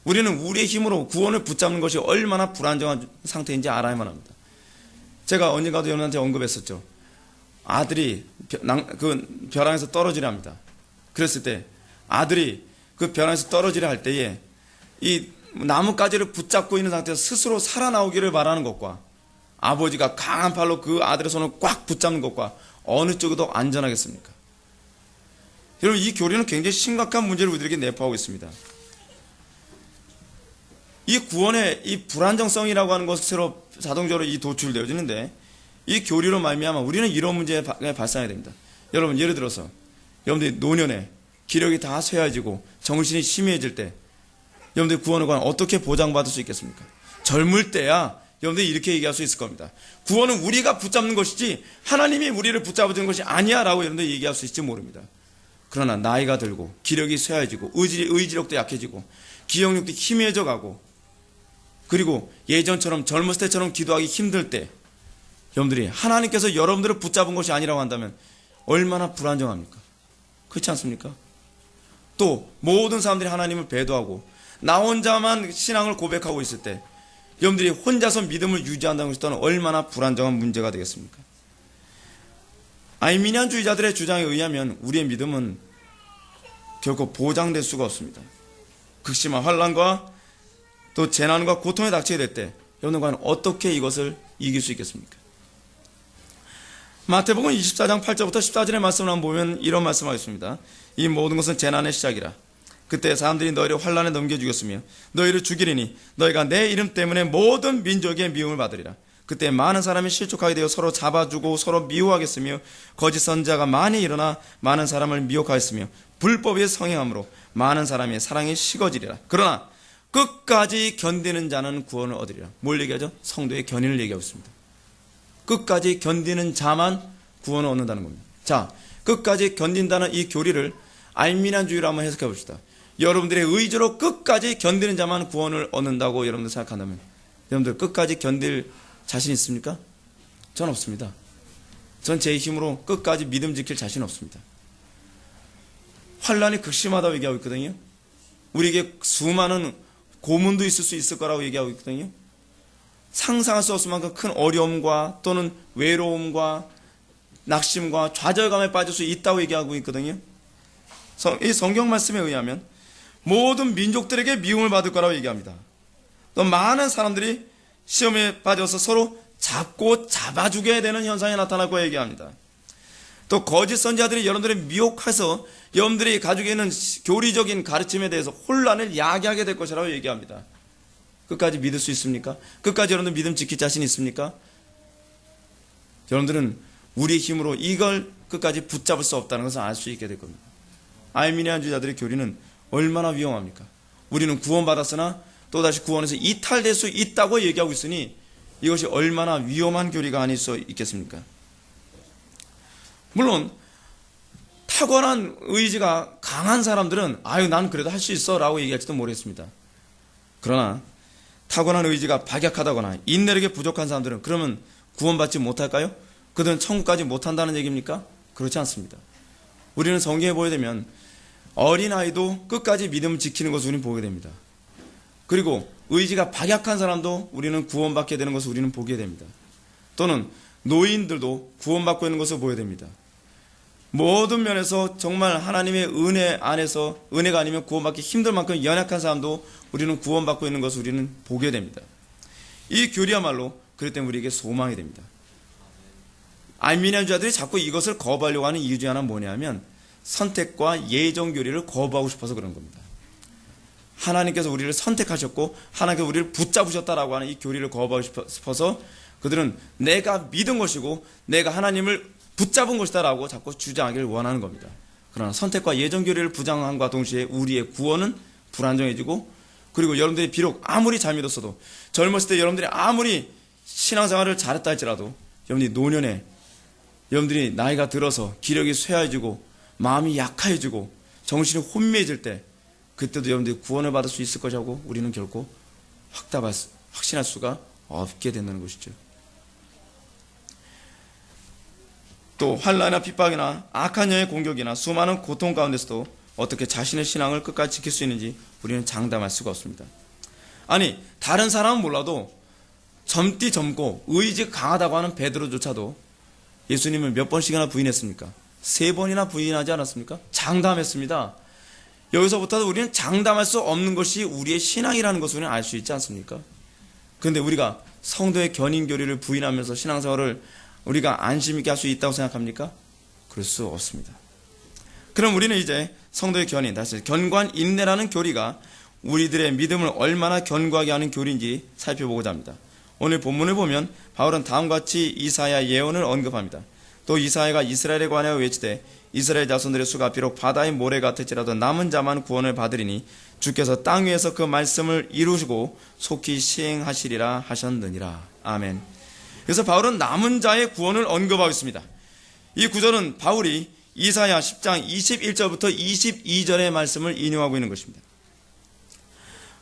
우리는 우리의 힘으로 구원을 붙잡는 것이 얼마나 불안정한 상태인지 알아야만 합니다. 제가 언젠가도 여러분한테 언급했었죠. 아들이 그 벼랑에서 떨어지려 합니다. 그랬을 때 아들이 그 벼랑에서 떨어지려 할 때에 이 나뭇가지를 붙잡고 있는 상태에서 스스로 살아나오기를 바라는 것과 아버지가 강한 팔로 그 아들의 손을 꽉 붙잡는 것과 어느 쪽이 더 안전하겠습니까? 여러분, 이 교리는 굉장히 심각한 문제를 우리들에게 내포하고 있습니다. 이 구원의 이 불안정성이라고 하는 것으로 자동적으로 이 도출되어지는데 이 교리로 말미암아 우리는 이런 문제가 발생하게 됩니다. 여러분, 예를 들어서 여러분들이 노년에 기력이 다 쇠해지고 정신이 희미해질 때 여러분들이 구원에 관한 어떻게 보장받을 수 있겠습니까? 젊을 때야 여러분들이 이렇게 얘기할 수 있을 겁니다. 구원은 우리가 붙잡는 것이지 하나님이 우리를 붙잡아주는 것이 아니야 라고 여러분들이 얘기할 수 있을지 모릅니다. 그러나 나이가 들고 기력이 쇠해지고 의지력도 약해지고 기억력도 희미해져 가고 그리고 예전처럼 젊었을 때처럼 기도하기 힘들 때 여러분들이 하나님께서 여러분들을 붙잡은 것이 아니라고 한다면 얼마나 불안정합니까? 그렇지 않습니까? 또 모든 사람들이 하나님을 배도하고 나 혼자만 신앙을 고백하고 있을 때 여러분들이 혼자서 믿음을 유지한다는 것이 또한 얼마나 불안정한 문제가 되겠습니까? 알미니안주의자들의 주장에 의하면 우리의 믿음은 결코 보장될 수가 없습니다. 극심한 환난과 또 재난과 고통에 닥치게 될 때 여러분들과는 어떻게 이것을 이길 수 있겠습니까? 마태복음 24장 8절부터 14절의 말씀을 한번 보면 이런 말씀을 하겠습니다. 이 모든 것은 재난의 시작이라. 그때 사람들이 너희를 환난에 넘겨주겠으며 너희를 죽이리니 너희가 내 이름 때문에 모든 민족의 미움을 받으리라. 그때 많은 사람이 실족하게 되어 서로 잡아주고 서로 미워하겠으며 거짓 선지자가 많이 일어나 많은 사람을 미혹하였으며 불법의 성행함으로 많은 사람의 사랑이 식어지리라. 그러나 끝까지 견디는 자는 구원을 얻으리라. 뭘 얘기하죠? 성도의 견인을 얘기하고 있습니다. 끝까지 견디는 자만 구원을 얻는다는 겁니다. 자, 끝까지 견딘다는 이 교리를 알미니안주의로 한번 해석해 봅시다. 여러분들의 의지로 끝까지 견디는 자만 구원을 얻는다고 여러분들 생각한다면 여러분들 끝까지 견딜 자신 있습니까? 전 없습니다. 전 제 힘으로 끝까지 믿음 지킬 자신 없습니다. 환란이 극심하다고 얘기하고 있거든요. 우리에게 수많은 고문도 있을 수 있을 거라고 얘기하고 있거든요. 상상할 수 없을 만큼 큰 어려움과 또는 외로움과 낙심과 좌절감에 빠질 수 있다고 얘기하고 있거든요. 이 성경 말씀에 의하면 모든 민족들에게 미움을 받을 거라고 얘기합니다. 또 많은 사람들이 시험에 빠져서 서로 잡고 잡아주게 되는 현상이 나타날 거라고 얘기합니다. 또 거짓 선지자들이 여러분들을 미혹해서 여러분들이 가지고 있는 교리적인 가르침에 대해서 혼란을 야기하게 될 것이라고 얘기합니다. 끝까지 믿을 수 있습니까? 끝까지 여러분들 믿음 지킬 자신 있습니까? 여러분들은 우리의 힘으로 이걸 끝까지 붙잡을 수 없다는 것을 알 수 있게 될 겁니다. 알미니안주의자들의 교리는 얼마나 위험합니까? 우리는 구원받았으나 또다시 구원에서 이탈될 수 있다고 얘기하고 있으니 이것이 얼마나 위험한 교리가 아닐 수 있겠습니까? 물론 타고난 의지가 강한 사람들은 난 그래도 할 수 있어 라고 얘기할지도 모르겠습니다. 그러나 타고난 의지가 박약하다거나 인내력이 부족한 사람들은 그러면 구원받지 못할까요? 그들은 천국까지 못한다는 얘기입니까? 그렇지 않습니다. 우리는 성경에 보게 되면 어린아이도 끝까지 믿음을 지키는 것을 우리는 보게 됩니다. 그리고 의지가 박약한 사람도 우리는 구원받게 되는 것을 우리는 보게 됩니다. 또는 노인들도 구원받고 있는 것을 보게 됩니다. 모든 면에서 정말 하나님의 은혜 안에서 은혜가 아니면 구원받기 힘들 만큼 연약한 사람도 우리는 구원받고 있는 것을 우리는 보게 됩니다. 이 교리야말로 그렇기 때문에 우리에게 소망이 됩니다. 알미니안주자들이 자꾸 이것을 거부하려고 하는 이유 중 하나는 뭐냐면 선택과 예정 교리를 거부하고 싶어서 그런 겁니다. 하나님께서 우리를 선택하셨고 하나님께서 우리를 붙잡으셨다라고 하는 이 교리를 거부하고 싶어서 그들은 내가 믿은 것이고 내가 하나님을 붙잡은 것이다라고 자꾸 주장하기를 원하는 겁니다. 그러나 선택과 예정 교리를 부정함과 동시에 우리의 구원은 불안정해지고, 그리고 여러분들이 비록 아무리 잘 믿었어도, 젊었을 때 여러분들이 아무리 신앙생활을 잘했다 할지라도 여러분들이 노년에 여러분들이 나이가 들어서 기력이 쇠해지고 마음이 약해지고 정신이 혼미해질 때, 그때도 여러분들이 구원을 받을 수 있을 것이라고 우리는 결코 확신할 수가 없게 된다는 것이죠. 또 환난이나 핍박이나 악한 영의 공격이나 수많은 고통 가운데서도 어떻게 자신의 신앙을 끝까지 지킬 수 있는지 우리는 장담할 수가 없습니다. 아니, 다른 사람은 몰라도 젊고 의지 강하다고 하는 베드로조차도 예수님을 몇 번씩이나 부인했습니까? 3번이나 부인하지 않았습니까? 장담했습니다. 여기서부터도 우리는 장담할 수 없는 것이 우리의 신앙이라는 것을 우리는 알 수 있지 않습니까? 그런데 우리가 성도의 견인교리를 부인하면서 신앙생활을 우리가 안심 있게 할 수 있다고 생각합니까? 그럴 수 없습니다. 그럼 우리는 이제 성도의 견인, 다시 견고한 인내라는 교리가 우리들의 믿음을 얼마나 견고하게 하는 교리인지 살펴보고자 합니다. 오늘 본문을 보면 바울은 다음과 같이 이사야 예언을 언급합니다. 또 이사야가 이스라엘에 관하여 외치되 이스라엘 자손들의 수가 비록 바다의 모래 같을지라도 남은 자만 구원을 받으리니 주께서 땅 위에서 그 말씀을 이루시고 속히 시행하시리라 하셨느니라. 아멘. 그래서 바울은 남은 자의 구원을 언급하고 있습니다. 이 구절은 바울이 이사야 10장 21절부터 22절의 말씀을 인용하고 있는 것입니다.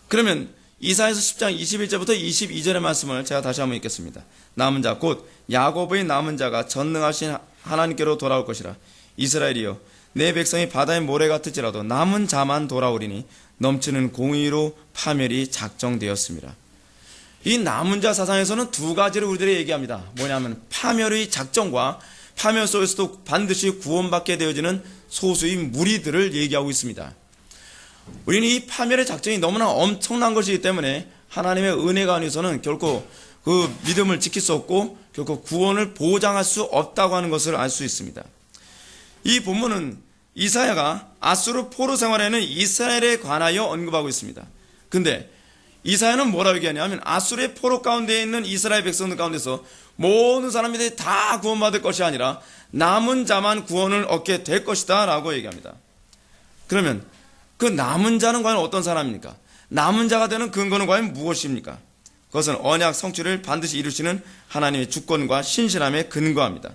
그러면 이사야서 10장 21절부터 22절의 말씀을 제가 다시 한번 읽겠습니다. 남은 자 곧 야곱의 남은 자가 전능하신 하나님께로 돌아올 것이라. 이스라엘이여 내 백성이 바다의 모래 같을지라도 남은 자만 돌아오리니 넘치는 공의로 파멸이 작정되었습니다. 이 남은 자 사상에서는 두 가지를 우리들이 얘기합니다. 뭐냐면 파멸의 작정과 파멸 속에서도 반드시 구원받게 되어지는 소수의 무리들을 얘기하고 있습니다. 우리는 이 파멸의 작정이 너무나 엄청난 것이기 때문에 하나님의 은혜가 아니어서는 결코 그 믿음을 지킬 수 없고 결코 구원을 보장할 수 없다고 하는 것을 알 수 있습니다. 이 본문은 이사야가 아수르 포로 생활에는 이스라엘에 관하여 언급하고 있습니다. 근데 이사야는 뭐라고 얘기하냐면 아수르의 포로 가운데 있는 이스라엘 백성들 가운데서 모든 사람들이 다 구원받을 것이 아니라 남은 자만 구원을 얻게 될 것이다 라고 얘기합니다. 그러면 그 남은 자는 과연 어떤 사람입니까? 남은 자가 되는 근거는 과연 무엇입니까? 그것은 언약 성취를 반드시 이루시는 하나님의 주권과 신실함에 근거합니다.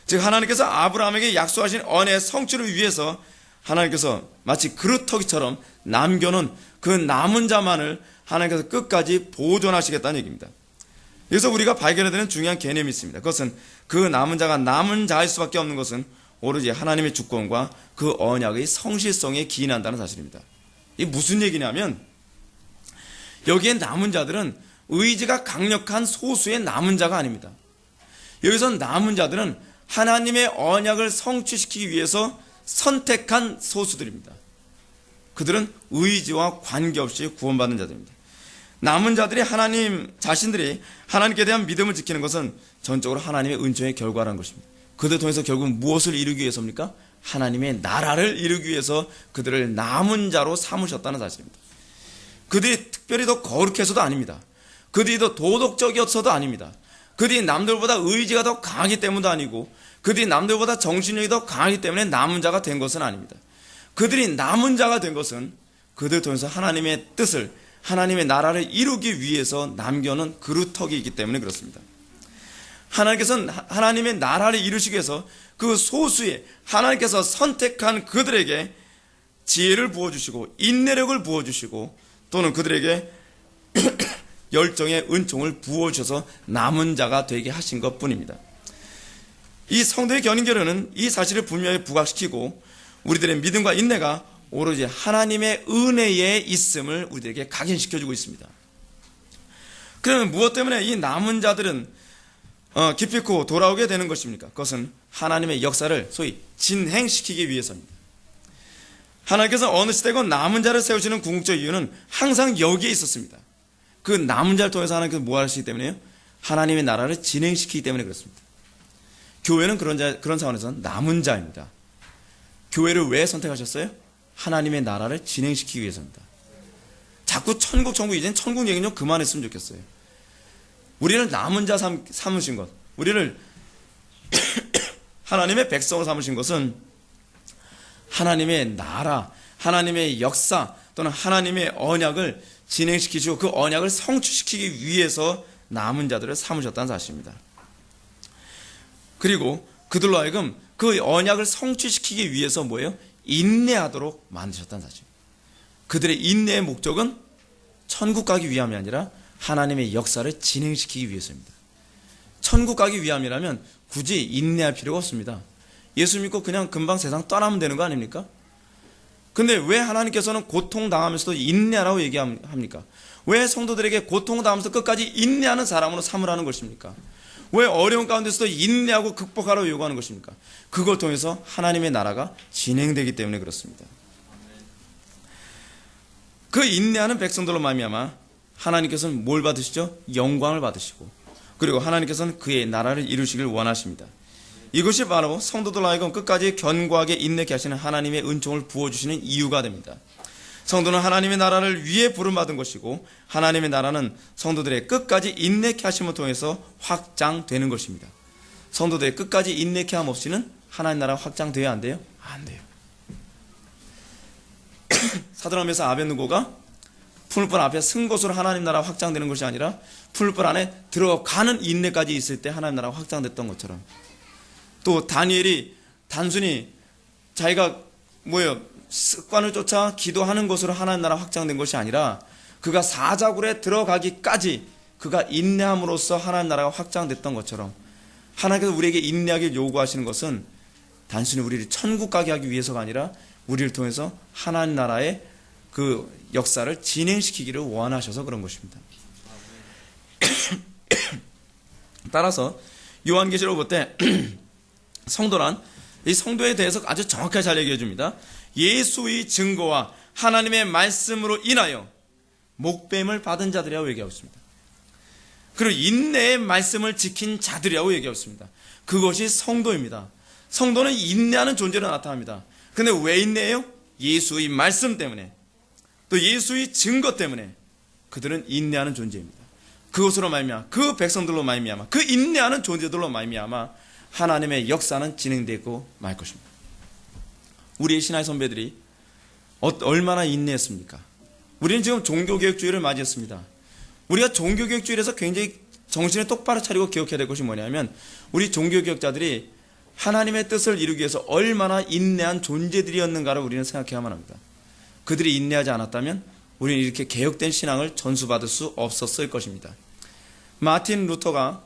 즉 하나님께서 아브라함에게 약속하신 언약의 성취를 위해서 하나님께서 마치 그루터기처럼 남겨놓은 그 남은 자만을 하나님께서 끝까지 보존하시겠다는 얘기입니다. 여기서 우리가 발견해야 되는 중요한 개념이 있습니다. 그것은 그 남은 자가 남은 자일 수밖에 없는 것은 오로지 하나님의 주권과 그 언약의 성실성에 기인한다는 사실입니다. 이게 무슨 얘기냐면 여기에 남은 자들은 의지가 강력한 소수의 남은 자가 아닙니다. 여기서 남은 자들은 하나님의 언약을 성취시키기 위해서 선택한 소수들입니다. 그들은 의지와 관계없이 구원받는 자들입니다. 남은 자들이 하나님 자신들이 하나님께 대한 믿음을 지키는 것은 전적으로 하나님의 은총의 결과라는 것입니다. 그들 통해서 결국 무엇을 이루기 위해서입니까? 하나님의 나라를 이루기 위해서 그들을 남은 자로 삼으셨다는 사실입니다. 그들이 특별히 더 거룩해서도 아닙니다. 그들이 더 도덕적이어서도 아닙니다. 그들이 남들보다 의지가 더 강하기 때문도 아니고 그들이 남들보다 정신력이 더 강하기 때문에 남은 자가 된 것은 아닙니다. 그들이 남은 자가 된 것은 그들 통해서 하나님의 뜻을 하나님의 나라를 이루기 위해서 남겨놓은 그루터기이기 때문에 그렇습니다. 하나님께서는 하나님의 나라를 이루시기 위해서 그 소수의 하나님께서 선택한 그들에게 지혜를 부어주시고 인내력을 부어주시고 또는 그들에게 열정의 은총을 부어주셔서 남은 자가 되게 하신 것뿐입니다. 이 성도의 견인교련은 이 사실을 분명히 부각시키고 우리들의 믿음과 인내가 오로지 하나님의 은혜에 있음을 우리에게 각인시켜주고 있습니다. 그러면 무엇 때문에 이 남은 자들은 기필코 돌아오게 되는 것입니까? 그것은 하나님의 역사를 소위 진행시키기 위해서입니다. 하나님께서 어느 시대건 남은 자를 세우시는 궁극적 이유는 항상 여기에 있었습니다. 그 남은 자를 통해서 하나님께서 뭐 하시기 때문에요? 하나님의 나라를 진행시키기 때문에 그렇습니다. 교회는 그런 상황에서는 남은 자입니다. 교회를 왜 선택하셨어요? 하나님의 나라를 진행시키기 위해서입니다. 자꾸 천국, 이젠 천국 얘기는 좀 그만했으면 좋겠어요. 우리를 남은 자 삼으신 것, 우리를 하나님의 백성으로 삼으신 것은 하나님의 나라, 하나님의 역사 또는 하나님의 언약을 진행시키시고 그 언약을 성취시키기 위해서 남은 자들을 삼으셨다는 사실입니다. 그리고 그들로 하여금 그 언약을 성취시키기 위해서 뭐예요? 인내하도록 만드셨다는 사실입니다. 그들의 인내의 목적은 천국 가기 위함이 아니라 하나님의 역사를 진행시키기 위해서입니다. 천국 가기 위함이라면 굳이 인내할 필요가 없습니다. 예수 믿고 그냥 금방 세상 떠나면 되는 거 아닙니까? 근데 왜 하나님께서는 고통당하면서도 인내하라고 얘기합니까? 왜 성도들에게 고통당하면서 끝까지 인내하는 사람으로 삼으라는 것입니까? 왜 어려운 가운데서도 인내하고 극복하라고 요구하는 것입니까? 그걸 통해서 하나님의 나라가 진행되기 때문에 그렇습니다. 그 인내하는 백성들로 말미암아 하나님께서는 뭘 받으시죠? 영광을 받으시고 그리고 하나님께서는 그의 나라를 이루시길 원하십니다. 이것이 바로 성도들로 하여금 끝까지 견고하게 인내케 하시는 하나님의 은총을 부어주시는 이유가 됩니다. 성도는 하나님의 나라를 위해 부름받은 것이고 하나님의 나라는 성도들의 끝까지 인내케 하심을 통해서 확장되는 것입니다. 성도들의 끝까지 인내케 함 없이는 하나님 나라가 확장돼야 안 돼요? 안 돼요. 사도행전에서 아벳느고가 풀불 앞에 쓴 것으로 하나님 나라가 확장되는 것이 아니라 풀불 안에 들어가는 인내까지 있을 때 하나님 나라가 확장됐던 것처럼 또 다니엘이 단순히 자기가 습관을 쫓아 기도하는 것으로 하나님 나라 확장된 것이 아니라 그가 사자굴에 들어가기까지 그가 인내함으로써 하나님 나라가 확장됐던 것처럼 하나님께서 우리에게 인내하기를 요구하시는 것은 단순히 우리를 천국 가게 하기 위해서가 아니라 우리를 통해서 하나님 나라의 그 역사를 진행시키기를 원하셔서 그런 것입니다. 따라서 요한계시록 볼 때 성도란 이 성도에 대해서 아주 정확하게 잘 얘기해 줍니다. 예수의 증거와 하나님의 말씀으로 인하여 목뱀을 받은 자들이라고 얘기하고 있습니다. 그리고 인내의 말씀을 지킨 자들이라고 얘기하고 있습니다. 그것이 성도입니다. 성도는 인내하는 존재로 나타납니다. 근데 왜 인내해요? 예수의 말씀 때문에 또 예수의 증거 때문에 그들은 인내하는 존재입니다. 그것으로 말미암아 그 백성들로 말미암아 그 인내하는 존재들로 말미암아 하나님의 역사는 진행되고 말 것입니다. 우리의 신앙의 선배들이 얼마나 인내했습니까? 우리는 지금 종교개혁주의를 맞이했습니다. 우리가 종교개혁주의에서 굉장히 정신을 똑바로 차리고 기억해야 될 것이 뭐냐면 우리 종교개혁자들이 하나님의 뜻을 이루기 위해서 얼마나 인내한 존재들이었는가를 우리는 생각해야만 합니다. 그들이 인내하지 않았다면 우리는 이렇게 개혁된 신앙을 전수받을 수 없었을 것입니다. 마틴 루터가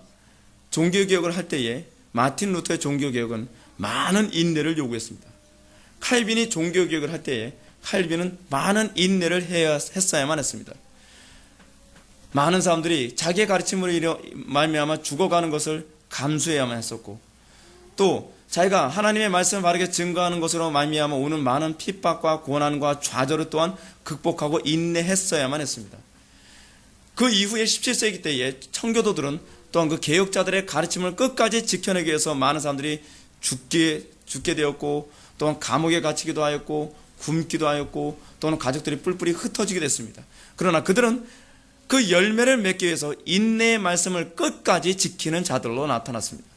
종교개혁을 할 때에 마틴 루터의 종교개혁은 많은 인내를 요구했습니다. 칼빈이 종교개혁을 할 때에 칼빈은 많은 인내를 했어야만 했습니다. 많은 사람들이 자기의 가르침으로 말미암아 죽어가는 것을 감수해야만 했었고 또 자기가 하나님의 말씀을 바르게 증거하는 것으로 말미암아 오는 많은 핍박과 고난과 좌절을 또한 극복하고 인내했어야만 했습니다. 그 이후에 17세기 때에 청교도들은 또한 그 개혁자들의 가르침을 끝까지 지켜내기 위해서 많은 사람들이 죽게 되었고 또한 감옥에 갇히기도 하였고 굶기도 하였고 또는 가족들이 뿔뿔이 흩어지게 됐습니다. 그러나 그들은 그 열매를 맺기 위해서 인내의 말씀을 끝까지 지키는 자들로 나타났습니다.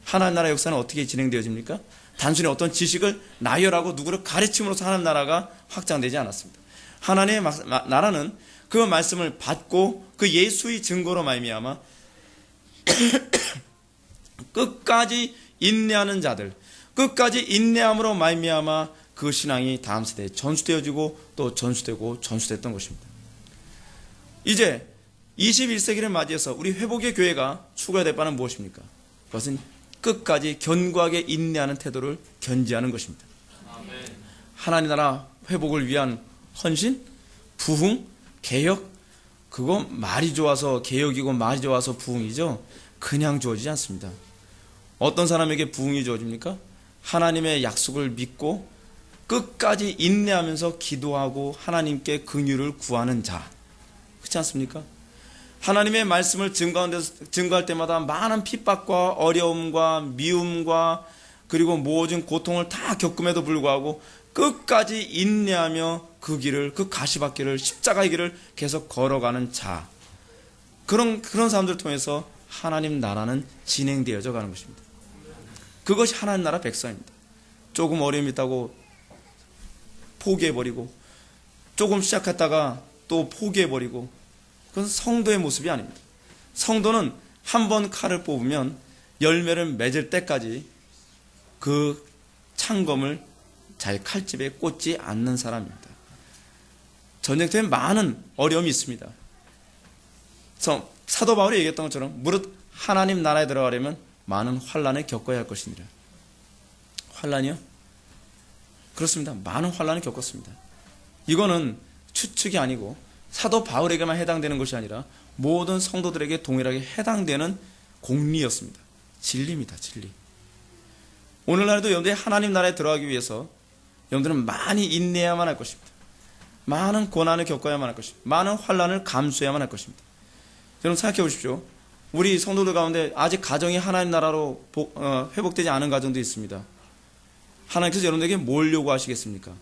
하나님 나라 역사는 어떻게 진행되어집니까? 단순히 어떤 지식을 나열하고 누구를 가르침으로써 하나님 나라가 확장되지 않았습니다. 하나님의 나라는 그 말씀을 받고 그 예수의 증거로 말미암아 끝까지 인내하는 자들, 끝까지 인내함으로 말미암아 그 신앙이 다음 세대에 전수되어지고 또 전수되고 전수됐던 것입니다. 이제 21세기를 맞이해서 우리 회복의 교회가 추구해야 될 바는 무엇입니까? 그것은 끝까지 견고하게 인내하는 태도를 견지하는 것입니다. 하나님 나라 회복을 위한 헌신, 부흥, 개혁, 그거 말이 좋아서 개혁이고 말이 좋아서 부흥이죠. 그냥 주어지지 않습니다. 어떤 사람에게 부흥이 주어집니까? 하나님의 약속을 믿고 끝까지 인내하면서 기도하고 하나님께 긍휼을 구하는 자, 그렇지 않습니까? 하나님의 말씀을 증거할 때마다 많은 핍박과 어려움과 미움과 그리고 모든 고통을 다 겪음에도 불구하고 끝까지 인내하며 그 길을, 그 가시밭길을, 십자가의 길을 계속 걸어가는 자, 그런 사람들을 통해서 하나님 나라는 진행되어져 가는 것입니다. 그것이 하나님 나라 백성입니다. 조금 어려움이 있다고 포기해버리고, 조금 시작했다가 또 포기해버리고, 그건 성도의 모습이 아닙니다. 성도는 한 번 칼을 뽑으면 열매를 맺을 때까지 그 창검을 자기 칼집에 꽂지 않는 사람입니다. 전쟁터에 많은 어려움이 있습니다. 사도 바울이 얘기했던 것처럼 무릇 하나님 나라에 들어가려면 많은 환난을 겪어야 할 것이니라. 환난이요? 그렇습니다. 많은 환난을 겪었습니다. 이거는 추측이 아니고 사도 바울에게만 해당되는 것이 아니라 모든 성도들에게 동일하게 해당되는 공리였습니다. 진리입니다. 진리. 오늘날에도 여러분들이 하나님 나라에 들어가기 위해서 여러분들은 많이 인내해야만 할 것입니다. 많은 고난을 겪어야만 할 것입니다. 많은 환난을 감수해야만 할 것입니다. 여러분 생각해 보십시오. 우리 성도들 가운데 아직 가정이 하나님 나라로 회복되지 않은 가정도 있습니다. 하나님께서 여러분에게 뭘 요구하시겠습니까?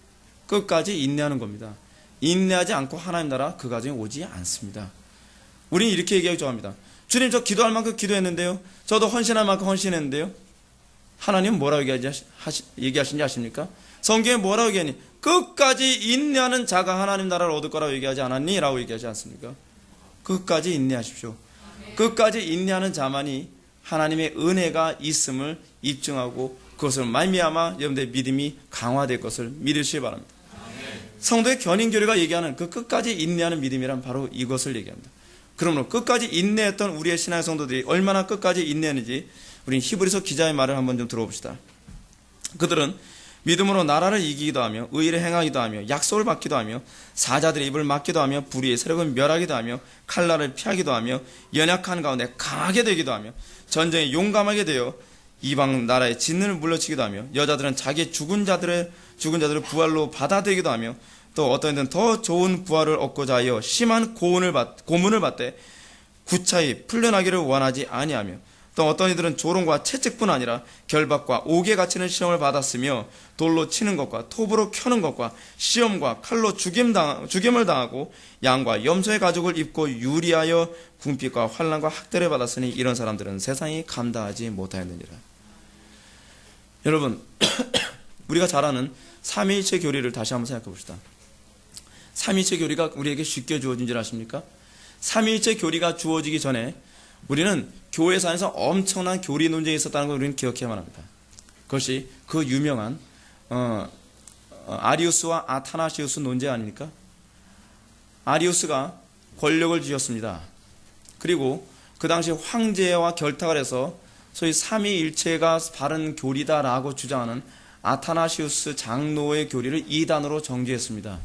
끝까지 인내하는 겁니다. 인내하지 않고 하나님 나라 그 가정에 오지 않습니다. 우리는 이렇게 얘기하기 좋아합니다. 주님, 저 기도할 만큼 기도했는데요. 저도 헌신할 만큼 헌신했는데요. 하나님은 뭐라고 얘기하신지 아십니까? 성경에 뭐라고 얘기하니? 끝까지 인내하는 자가 하나님 나라를 얻을 거라고 얘기하지 않았니? 라고 얘기하지 않습니까? 끝까지 인내하십시오. 끝까지 인내하는 자만이 하나님의 은혜가 있음을 입증하고 그것을 말미암아 여러분들의 믿음이 강화될 것을 믿으시기 바랍니다. 성도의 견인교리가 얘기하는 그 끝까지 인내하는 믿음이란 바로 이것을 얘기합니다. 그러므로 끝까지 인내했던 우리의 신앙의 성도들이 얼마나 끝까지 인내했는지 우리는 히브리서 기자의 말을 한번 좀 들어봅시다. 그들은 믿음으로 나라를 이기기도 하며 의를 행하기도 하며 약속을 받기도 하며 사자들의 입을 막기도 하며 불의의 세력을 멸하기도 하며 칼날을 피하기도 하며 연약한 가운데 강하게 되기도 하며 전쟁에 용감하게 되어 이방 나라의 진을 물러치기도 하며 여자들은 자기의 죽은 자들을 부활로 받아들이기도 하며 또 어떤 이들은 더 좋은 부활을 얻고자 하여 심한 고문을 받되 구차히 풀려나기를 원하지 아니하며 또 어떤 이들은 조롱과 채찍뿐 아니라 결박과 옥에 갇히는 시험을 받았으며 돌로 치는 것과 톱으로 켜는 것과 시험과 칼로 죽임을 당하고 양과 염소의 가죽을 입고 유리하여 궁핍과 환난과 학대를 받았으니 이런 사람들은 세상이 감당하지 못하였느니라. 여러분, 우리가 잘 아는 삼위일체 교리를 다시 한번 생각해 봅시다. 삼위일체 교리가 우리에게 쉽게 주어진 줄 아십니까? 삼위일체 교리가 주어지기 전에 우리는 교회에서 안에서 엄청난 교리 논쟁이 있었다는 걸 우리는 기억해야만 합니다. 그것이 그 유명한 아리우스와 아타나시우스 논쟁 아닙니까? 아리우스가 권력을 쥐었습니다. 그리고 그 당시 황제와 결탁을 해서 소위 삼위일체가 바른 교리다라고 주장하는 아타나시우스 장로의 교리를 이단으로 정죄했습니다.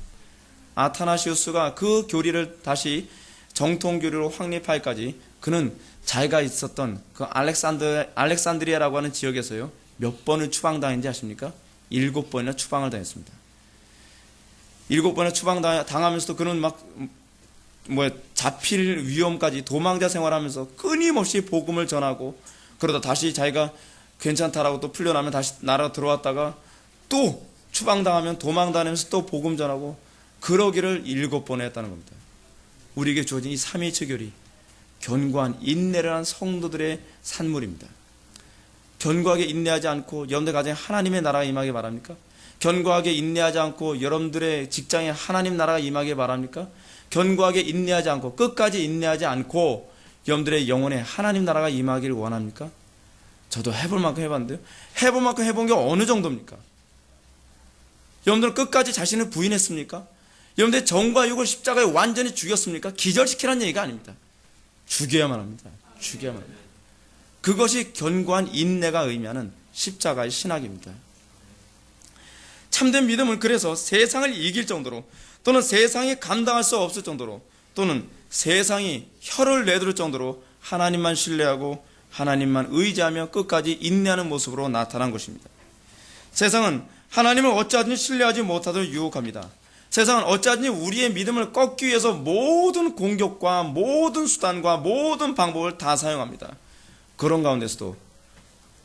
아타나시우스가 그 교리를 다시 정통교리로 확립하기까지 그는 자기가 있었던 그 알렉산드리아라고 하는 지역에서요 몇 번을 추방당했는지 아십니까? 7번이나 추방을 당했습니다. 7번이나 추방당하면서도 그는 잡힐 위험까지 도망자 생활하면서 끊임없이 복음을 전하고 그러다 다시 자기가 괜찮다라고 또 풀려나면 다시 나라 들어왔다가 또 추방당하면 도망다니면서 또 복음 전하고 그러기를 7번 했다는 겁니다. 우리에게 주어진 이 삼위일체 교리, 견고한 인내를 한 성도들의 산물입니다. 견고하게 인내하지 않고 여러분들 가정에 하나님의 나라가 임하게 바랍니까? 견고하게 인내하지 않고 여러분들의 직장에 하나님 나라가 임하게 바랍니까? 견고하게 인내하지 않고 끝까지 인내하지 않고 여러분들의 영혼에 하나님 나라가 임하기를 원합니까? 저도 해볼 만큼 해봤는데요. 해볼 만큼 해본 게 어느 정도입니까? 여러분들은 끝까지 자신을 부인했습니까? 여러분들의 정과 육을 십자가에 완전히 죽였습니까? 기절시키라는 얘기가 아닙니다. 죽여야만 합니다. 죽여야만 합니다. 그것이 견고한 인내가 의미하는 십자가의 신학입니다. 참된 믿음은 그래서 세상을 이길 정도로, 또는 세상이 감당할 수 없을 정도로, 또는 세상이 혀를 내두를 정도로 하나님만 신뢰하고 하나님만 의지하며 끝까지 인내하는 모습으로 나타난 것입니다. 세상은 하나님을 어찌하든지 신뢰하지 못하도록 유혹합니다. 세상은 어찌하든지 우리의 믿음을 꺾기 위해서 모든 공격과 모든 수단과 모든 방법을 다 사용합니다. 그런 가운데서도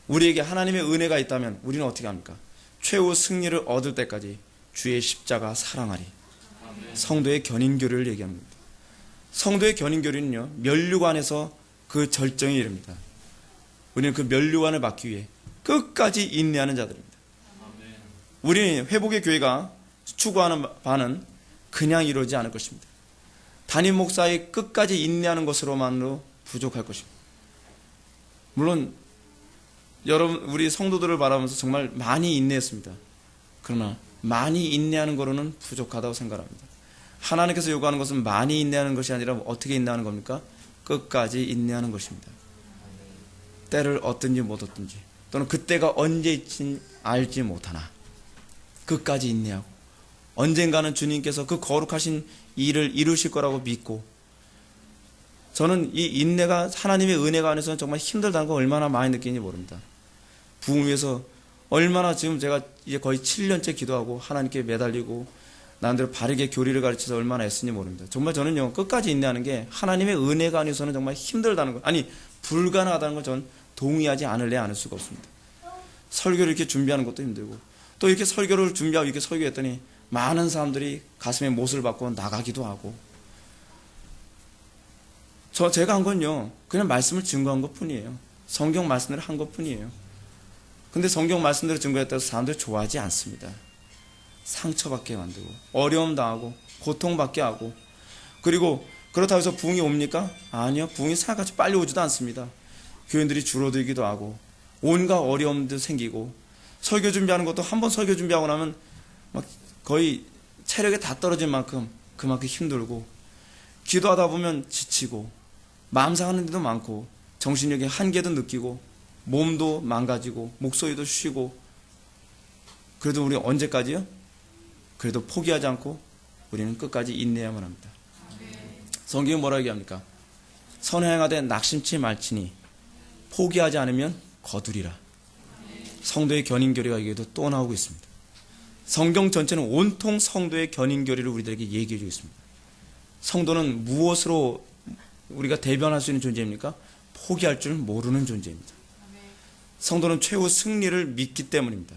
우리에게 하나님의 은혜가 있다면 우리는 어떻게 합니까? 최후 승리를 얻을 때까지 주의 십자가 사랑하리. 성도의 견인교리를 얘기합니다. 성도의 견인교리는요, 면류관에서 그 절정에 이릅니다. 우리는 그 면류관을 받기 위해 끝까지 인내하는 자들입니다. 우리 회복의 교회가 추구하는 바는 그냥 이루어지지 않을 것입니다. 담임 목사의 끝까지 인내하는 것으로만으로 부족할 것입니다. 물론 여러분, 우리 성도들을 바라보면서 정말 많이 인내했습니다. 그러나 많이 인내하는 거로는 부족하다고 생각합니다. 하나님께서 요구하는 것은 많이 인내하는 것이 아니라 어떻게 인내하는 겁니까? 끝까지 인내하는 것입니다. 때를 얻든지 못 얻든지, 또는 그때가 언제일지 알지 못하나 끝까지 인내하고, 언젠가는 주님께서 그 거룩하신 일을 이루실 거라고 믿고, 저는 이 인내가 하나님의 은혜가 안에서는 정말 힘들다는 걸 얼마나 많이 느끼는지 모릅니다. 부흥 위해서 얼마나, 지금 제가 이제 거의 7년째 기도하고 하나님께 매달리고 나름대로 바르게 교리를 가르쳐서 얼마나 애쓰는지 모릅니다. 정말 저는요, 끝까지 인내하는 게 하나님의 은혜가 아니어서는 정말 힘들다는 것, 아니 불가능하다는 걸 전 동의하지 않을 수가 없습니다. 설교를 이렇게 준비하는 것도 힘들고, 또 이렇게 설교를 준비하고 이렇게 설교했더니 많은 사람들이 가슴에 못을 박고 나가기도 하고, 제가 한 건요, 그냥 말씀을 증거한 것 뿐이에요. 성경 말씀을 한 것 뿐이에요. 근데 성경 말씀대로 증거했다고 해서 사람들이 좋아하지 않습니다. 상처받게 만들고, 어려움 당하고, 고통받게 하고, 그리고 그렇다고 해서 부흥이 옵니까? 아니요. 부흥이 생각같이 빨리 오지도 않습니다. 교인들이 줄어들기도 하고, 온갖 어려움도 생기고, 설교 준비하는 것도 한 번 설교 준비하고 나면 막 거의 체력이 다 떨어질 만큼 그만큼 힘들고, 기도하다 보면 지치고, 마음 상하는 데도 많고, 정신력의 한계도 느끼고, 몸도 망가지고, 목소리도 쉬고, 그래도 우리 언제까지요? 그래도 포기하지 않고 우리는 끝까지 인내해야만 합니다. 성경이 뭐라고 얘기합니까? 선행하되 낙심치 말지니 포기하지 않으면 거두리라. 성도의 견인교리가 여기에도 또 나오고 있습니다. 성경 전체는 온통 성도의 견인교리를 우리들에게 얘기해 주고 있습니다. 성도는 무엇으로 우리가 대변할 수 있는 존재입니까? 포기할 줄 모르는 존재입니다. 성도는 최후 승리를 믿기 때문입니다.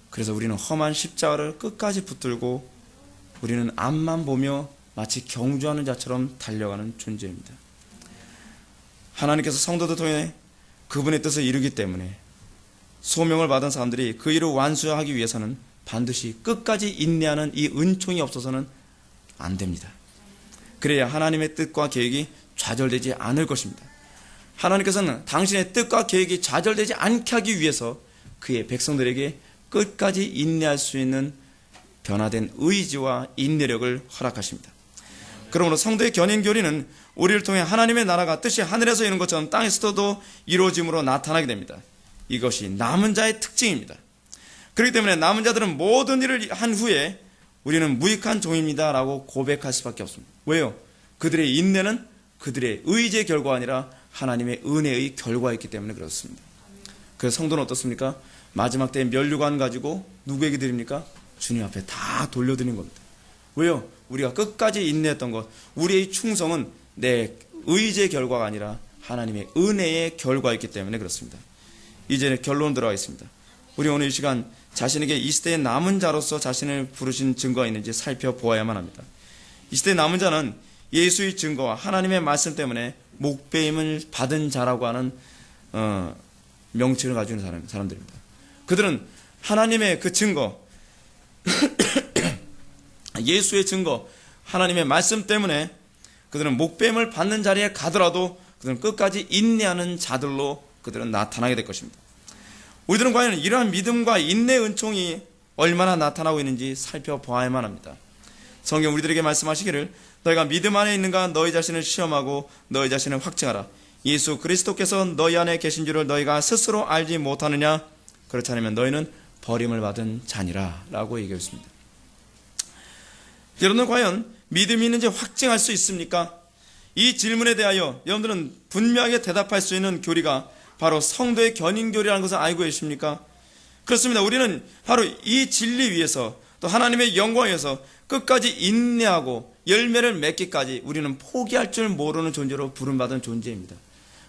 그래서 우리는 험한 십자가를 끝까지 붙들고 우리는 앞만 보며 마치 경주하는 자처럼 달려가는 존재입니다. 하나님께서 성도들 통해 그분의 뜻을 이루기 때문에 소명을 받은 사람들이 그 일을 완수하기 위해서는 반드시 끝까지 인내하는 이 은총이 없어서는 안 됩니다. 그래야 하나님의 뜻과 계획이 좌절되지 않을 것입니다. 하나님께서는 당신의 뜻과 계획이 좌절되지 않게 하기 위해서 그의 백성들에게 끝까지 인내할 수 있는 변화된 의지와 인내력을 허락하십니다. 그러므로 성도의 견인교리는 우리를 통해 하나님의 나라가 뜻이 하늘에서 이루는 것처럼 땅에서도 이루어짐으로 나타나게 됩니다. 이것이 남은 자의 특징입니다. 그렇기 때문에 남은 자들은 모든 일을 한 후에 우리는 무익한 종입니다 라고 고백할 수밖에 없습니다. 왜요? 그들의 인내는 그들의 의지의 결과가 아니라 하나님의 은혜의 결과였기 때문에 그렇습니다. 그래서 성도는 어떻습니까? 마지막 때에 면류관 가지고 누구에게 드립니까? 주님 앞에 다 돌려드리는 겁니다. 왜요? 우리가 끝까지 인내했던 것, 우리의 충성은 내 의지의 결과가 아니라 하나님의 은혜의 결과였기 때문에 그렇습니다. 이제 결론 들어가겠습니다. 우리 오늘 이 시간 자신에게 이 시대의 남은 자로서 자신을 부르신 증거가 있는지 살펴보아야만 합니다. 이 시대의 남은 자는 예수의 증거와 하나님의 말씀 때문에 목배임을 받은 자라고 하는 명칭을 가지고 있는 사람들입니다. 그들은 하나님의 그 증거, 예수의 증거, 하나님의 말씀 때문에 그들은 목배임을 받는 자리에 가더라도 그들은 끝까지 인내하는 자들로 그들은 나타나게 될 것입니다. 우리들은 과연 이러한 믿음과 인내의 은총이 얼마나 나타나고 있는지 살펴보아야만 합니다. 성경 우리들에게 말씀하시기를 너희가 믿음 안에 있는가 너희 자신을 시험하고 너희 자신을 확증하라. 예수 그리스도께서 너희 안에 계신 줄을 너희가 스스로 알지 못하느냐? 그렇지 않으면 너희는 버림을 받은 자니라 라고 얘기했습니다. 여러분들 과연 믿음이 있는지 확증할 수 있습니까? 이 질문에 대하여 여러분들은 분명하게 대답할 수 있는 교리가 바로 성도의 견인교리라는 것을 알고 계십니까? 그렇습니다. 우리는 바로 이 진리 위에서 또 하나님의 영광에서 끝까지 인내하고 열매를 맺기까지 우리는 포기할 줄 모르는 존재로 부름받은 존재입니다.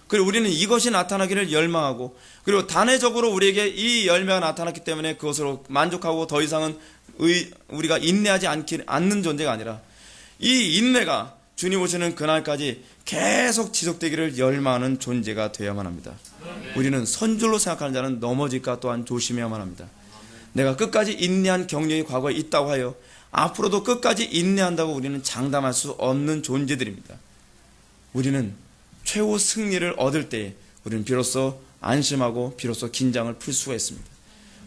그리고 우리는 이것이 나타나기를 열망하고, 그리고 단회적으로 우리에게 이 열매가 나타났기 때문에 그것으로 만족하고 더 이상은 우리가 인내하지 않는 존재가 아니라 이 인내가 주님 오시는 그날까지 계속 지속되기를 열망하는 존재가 되어야만 합니다. 우리는 선줄로 생각하는 자는 넘어질까 또한 조심해야만 합니다. 내가 끝까지 인내한 경력이 과거에 있다고 하여 앞으로도 끝까지 인내한다고 우리는 장담할 수 없는 존재들입니다. 우리는 최후 승리를 얻을 때에 우리는 비로소 안심하고 비로소 긴장을 풀 수가 있습니다.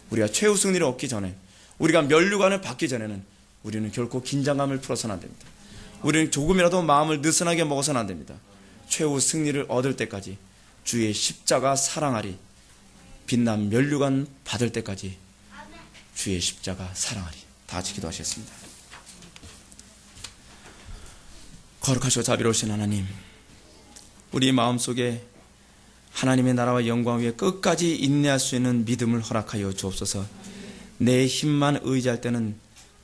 우리가 최후 승리를 얻기 전에, 우리가 면류관을 받기 전에는 우리는 결코 긴장감을 풀어서는 안 됩니다. 우리는 조금이라도 마음을 느슨하게 먹어서는 안 됩니다. 최후 승리를 얻을 때까지 주의 십자가 사랑하리, 빛난 면류관 받을 때까지 주의 십자가 사랑하리. 다 같이 기도하시겠습니다. 거룩하시고 자비로우신 하나님, 우리 마음속에 하나님의 나라와 영광 위에 끝까지 인내할 수 있는 믿음을 허락하여 주옵소서. 내 힘만 의지할 때는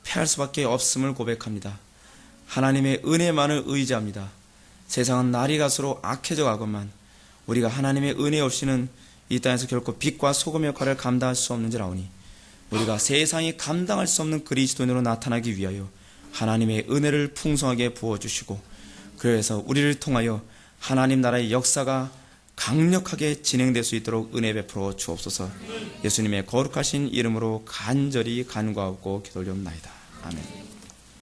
패할 수밖에 없음을 고백합니다. 하나님의 은혜만을 의지합니다. 세상은 날이 갈수록 악해져 가건만 우리가 하나님의 은혜 없이는 이 땅에서 결코 빛과 소금의 역할을 감당할 수 없는지라오니, 우리가 세상이 감당할 수 없는 그리스도인으로 나타나기 위하여 하나님의 은혜를 풍성하게 부어주시고, 그래서 우리를 통하여 하나님 나라의 역사가 강력하게 진행될 수 있도록 은혜 베풀어 주옵소서. 예수님의 거룩하신 이름으로 간절히 간구하고 기도하옵나이다. 아멘.